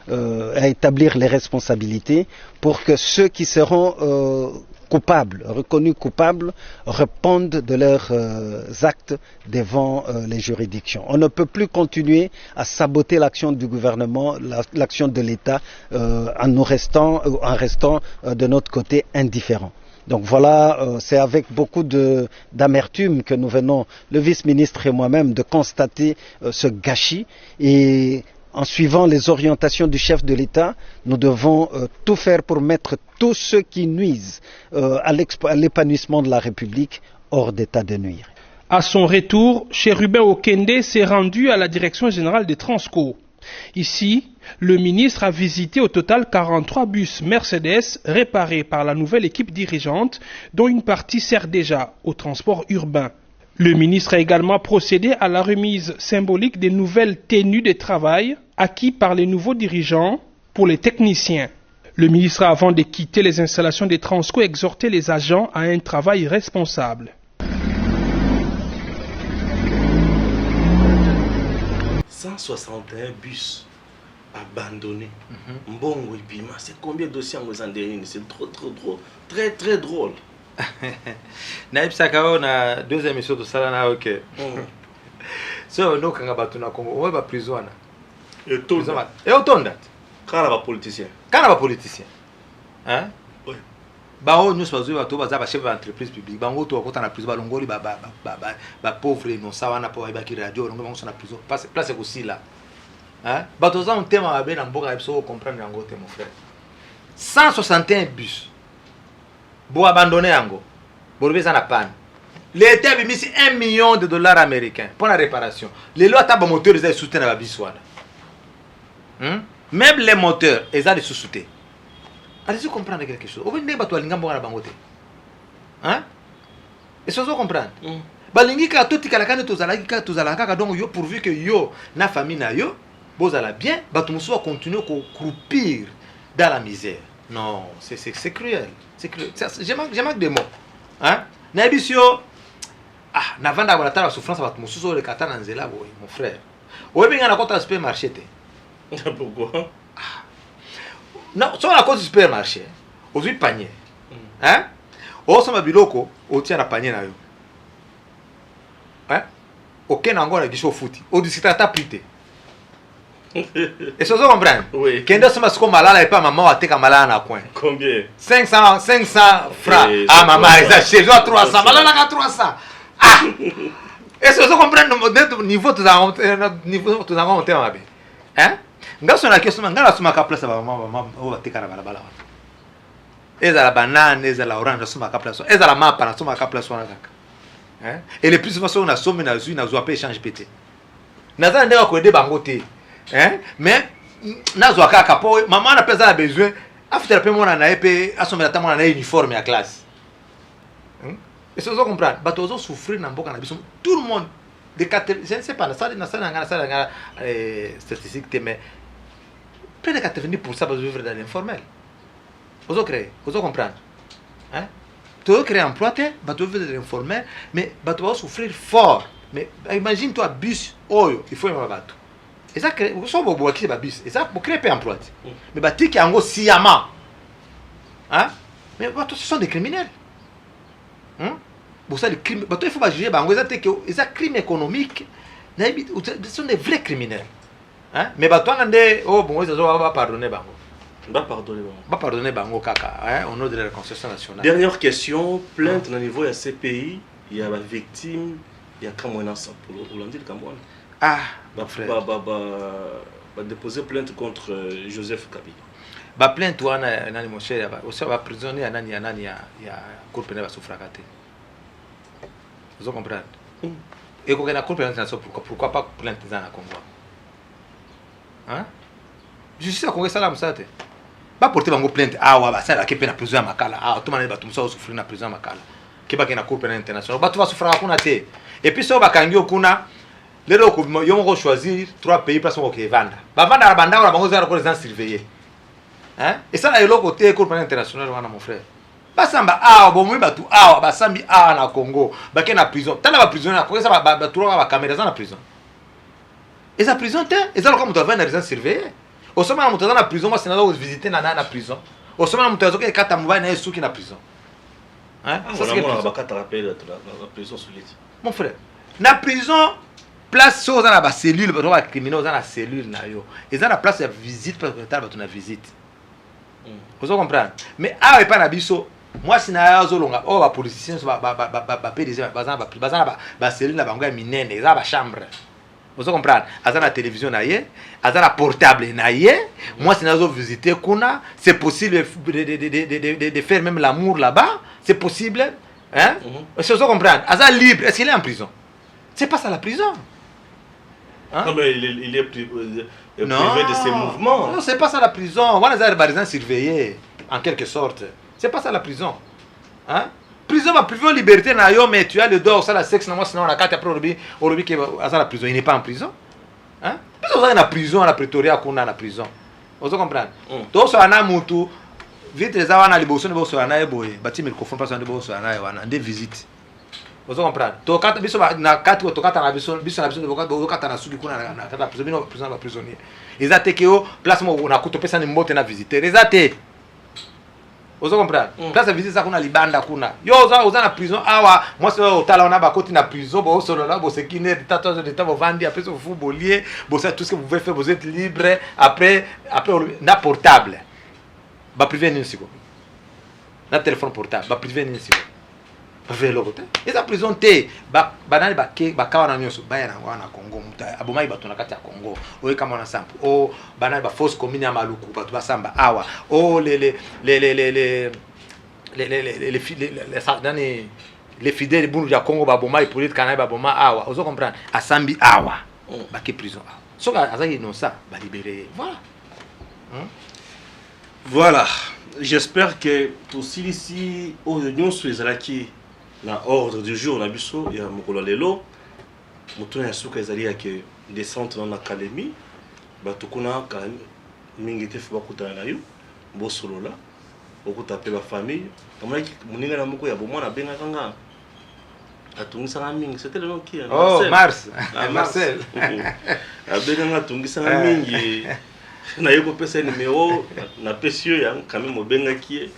les responsabilités pour que ceux qui seront reconnus coupables, répondent de leurs actes devant les juridictions. On ne peut plus continuer à saboter l'action du gouvernement, l'action de l'État, en restant de notre côté indifférents. Donc voilà, c'est avec beaucoup d'amertume que nous venons, le vice-ministre et moi-même, de constater ce gâchis. Et en suivant les orientations du chef de l'État, nous devons tout faire pour mettre tous ceux qui nuisent à l'épanouissement de la République hors d'état de nuire. À son retour, Chérubin Okende s'est rendu à la direction générale des Transco. Ici, le ministre a visité au total 43 bus Mercedes réparés par la nouvelle équipe dirigeante, dont une partie sert déjà au transport urbain. Le ministre a également procédé à la remise symbolique des nouvelles tenues de travail acquises par les nouveaux dirigeants pour les techniciens. Le ministre a, avant de quitter les installations des Transco, exhorté les agents à un travail responsable. 161 bus abandonnés. Mbongo et Bima, c'est combien de dossiers en Mozambique? C'est trop, très, très drôle. Naïb Sakao, on a 2 émissions de Salana, ok. So, nous, quand on a battu, on va prison. Et tout. Et autant date. Quand on a politicien. Quand on a politicien. Hein? Oui. Bah, nous sommes chef d'entreprise publique. Bah, on a la prison. Bah, pauvre, non, ça va, on a pas de radio, on a la prison. Place aussi là. Hein? Bah, tous un thème à bien en bourg, il faut comprendre en gros, mon frère. 161 bus. Pour abandonner Ango, pour lever la panne. L'État a mis $1 million américains pour la réparation. Les lois de moteurs, ils ont soutenu la bisouane. Même les moteurs, ils ont sous-souté. Allez-y comprendre quelque chose. Vous venez battre l'ingam pour la bangote. Hein? Et ça vous comprendre. Balingi ka tout tika la kane tozala kaka donc yo pourvu que yo na famille na yo bozala bien, batumuso va continuer à croupir dans la misère. Non, c'est cruel. C'est cruel. J'ai manque de mots. Hein? Nabisio, navanda wala tala souffrance va mususo le katana nzela boy, mon frère. Oye bien na kota supermarché te. Pourquoi? Non, sur la cause du supermarché, au vu panier. Hein? O sama biloko, o tia na panier na yo. aucun angona qui foot au discreta plité et ça vous comprenez Oui. Kenda soma siko malala et pas maman ateka malala na coin Combien? 500 francs ah maman ça chez toi 300 malala ka 300 ah et ça vous comprenez notre niveau tout ça niveau tout ça monter mabe hein ngaso na question ngala soma ka place ba maman o ateka na balabala ezala banane ezala orange soma ka place ezala mapa na soma ka place wana kaka hein et le plus souvent on a somme na zui na zo pas échange pété naza ndeka ko aider bango te hein mais nazwa kaka po maman na pesa na besoin after pe mona na epe asomela ta mona na uniforme ya classe et ça vous comprendre bato ozo souffrir na mboka na biso tout le monde de 4 je ne sais pas ça na statistique mais près de 90% va vivre dans l'informel ozo créer ozo comprendre hein tu créer emploi te bato vivre dans l'informel mais bato va souffrir fort mais imagine toi bus oyo il faut y bato et ça crée so bobo qui ba bus et ça pour créer peu emploi mais batiki yango siyama hein mais bato ce sont des criminels pour ça le crime bato il faut pas juger bango ezate que ça crime économique na ce sont des vrais criminels hein mais bato ngande oh bon ils va pardonner bango pardonner bango kaka hein au nom de la réconciliation nationale. Dernière question, plainte au niveau de CPI, il y a la victime, il y a Kamwana Sampolo, Hollandi de Kamwana. Ah, bah frère. Déposer plainte contre Joseph Kabila. Bah plainte wana nani mon cher, aussi va prisonnier nani ya cour pénale va souffrir à vous comprenez? Et quand on a cour pénale pourquoi pas plainte dans la Congo? Hein? Justice à Congo ça là msate. Ba porter bango plainte awa ba sala ke pena prison makala ah to mane ba tumsa souffrir na prison makala ke ba ke na cour pénale internationale ba to va souffrir kuna te et puis so ba kangi okuna lelo ko yo mo choisir 3 pays place mo ke vanda ba vanda la banda ba bango za ko les surveiller hein et ça là le côté cour pénale internationale wana mon frère ba samba ah bo mo ba tu ah ba sambi ah na Congo ba ke na prison tala ba prisonnier ko ça ba tu ba caméra na prison et ça prison te et ça comme tu vas na résidence surveiller au sommet na mutu na prison moi c'est na visiter na prison au sommet na mutu azoke kata mubaya na yesu ki na prison hein ça c'est ba kata rappel la prison sur l'île mon frère na prison place so za na ba cellule ba criminel za na cellule na yo et za na place ya visite parce que ta ba na visite vous comprendre mais ah et pas na biso moi si na yazo longa oh ba politicien so ba PDG ba cellule na bango ya minene za ba chambre. Vous comprenez? Azana la télévision naie, azana portable naie. Moi, si nous visiter Kuna, c'est possible de faire même l'amour là-bas. C'est possible, hein? Est-ce que vous comprenez? Azana libre. Est-ce qu'il est en prison? C'est pas ça la prison. Hein? Non, mais il est privé de ses mouvements. Non, c'est pas ça la prison. On va les gens surveillés, en quelque sorte. C'est pas ça la prison, hein? Prison va priver de liberté na yo mais tu as le dos ça la sexe na moi sinon la carte après au lobby qui à la prison il n'est pas en prison hein parce que on est en prison à la Pretoria qu'on a la prison vous comprenez donc ça na mutu vite les awana liboso ne boso na eboye bati microphone pas na boso na wana des visites vous comprenez to kata biso na kati to kata na biso na biso de kata na suki kuna na kata prison ba prisonnier ezate ke o place mo na kutopesa ni mbote na visiteur ezate. Vous comprenez? Place de visite ça qu'on a libanda kuna. Yo oza na prison awa moi c'est au tala on a ba côté na prison bo solo là bo c'est qui n'est tatouage de temps vendre après vous footballier bo ça tout ce que vous pouvez faire vous êtes libre après na portable. Ba privé ni siko. Na téléphone portable ba privé ni siko. Ba le côté. Et la prison té ba banani ba ke ba kawana nyoso ba ya na Congo muta abomai ba tuna kati ya Congo. O kama na sample. O banani ba force commune ya maluku ba ba samba awa. O les fidèles bunu ya Congo ba bomai politique kana ba boma awa. Ozo comprendre asambi awa. Ba ke prison awa. Soka azaki non ça ba libérer. Voilà. Voilà. J'espère que pour ici aux unions sur les alaki na ordre du jour na biso ya mokolo lelo mutu na suka ezali yake descente dans l'académie batukuna ka mingi te fa kutana na yo bosolola okuta pe ba famille kamala muninga na moko ya bomwana benga kanga atungisa mingi c'était le nom qui oh Mars Marcel abenga atungisa mingi na yoko pesa numéro na pesio ya quand même benga qui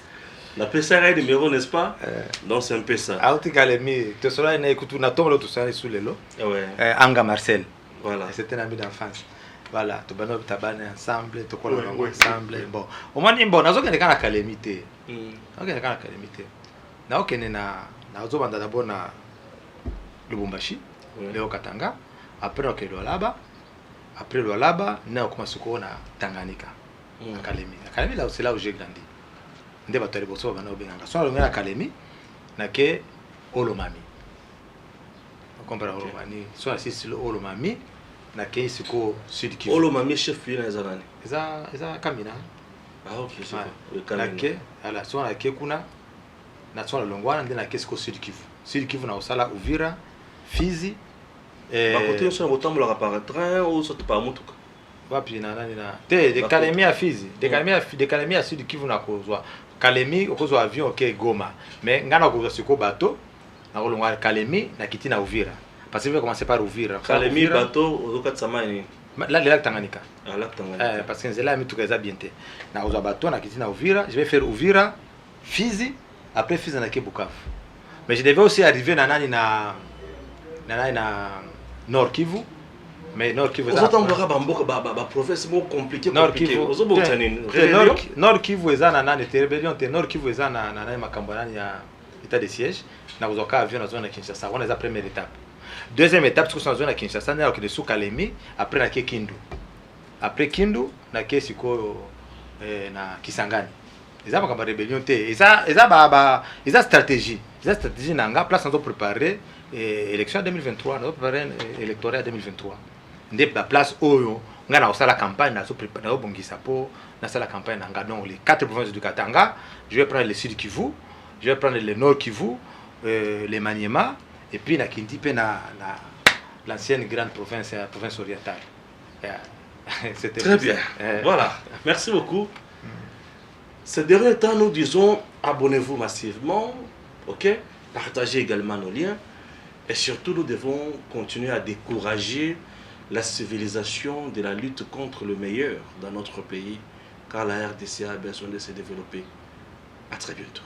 La PSA numéro, n'est-ce pas? Donc c'est un peu ça. Auti Kalemi, tu seras na écoute na tombe tout ça sous les lots. Ouais. Anga Marcel. Voilà. C'était un ami d'enfance. Voilà, tu bano tabane ensemble, tu kola ensemble. Bon, au moins bon, nazo kene kana Kalemi te. OK, kana Kalemi te. Na okene na ozo banda d'abord na Lubumbashi, Léo Katanga, après OK Lualaba. Après Lualaba, na commencé na Tanganyika. Kalemi. Kalemi là c'est là où j'ai grandi. Nde bato liboso bana obenganga so alonga na Kalemi na ke Olomami on comprend Olomami so asisi Olomami na ke siko Sud Kivu Olomami chef lieu na zanani eza Kamina OK c'est le Kamina na ke ala so na ke kuna na so longwana nde na ke siko Sud Kivu na osala Uvira Fizi ba côté so botambola par train ou so par motuka wapi na nani na te de Kalemi à Fizi de Kalemi à Sud Kivu na kozwa Kalemi okozwa avion OK Goma mais ngana kozwa siko bateau na kolonga Kalemi na kiti na Uvira parce que je vais commencer par Uvira Kalemi bateau ozokatama ni là le lac Tanganyika lac Tanganyika parce que nzela mituka eza bien te na kozwa bateau na kiti na Uvira je vais faire Uvira Fizi après Fizi na ke Bukavu mais je devais aussi arriver na nani na Nord Kivu. Mais Nord Kivu eza province mo compliqué Nord Kivu Nord Kivu eza na nani rébellion te Nord Kivu eza na nani makambo nani ya état de siège na kuzoka avion na zone ya Kinshasa on est la première étape deuxième étape c'est que zone ya Kinshasa na ke sous Kalemi après na ke Kindu après Kindu na ke siko na Kisangani eza makambo rébellion te eza stratégie nanga place on doit préparer élection 2023 on préparer électorat 2023 ndé la place oyo nga na osala campagne na so préparer obongisa po na sala campagne nga donc les 4 provinces du Katanga je vais prendre le Sud Kivu je vais prendre le Nord Kivu les Maniema et puis na Kindi pe na l'ancienne grande province orientale c'était très bien voilà merci beaucoup. Ces derniers temps nous disons abonnez-vous massivement, OK, partagez également nos liens et surtout nous devons continuer à décourager la civilisation de la lutte contre le meilleur dans notre pays, car la RDC a besoin de se développer. À très bientôt.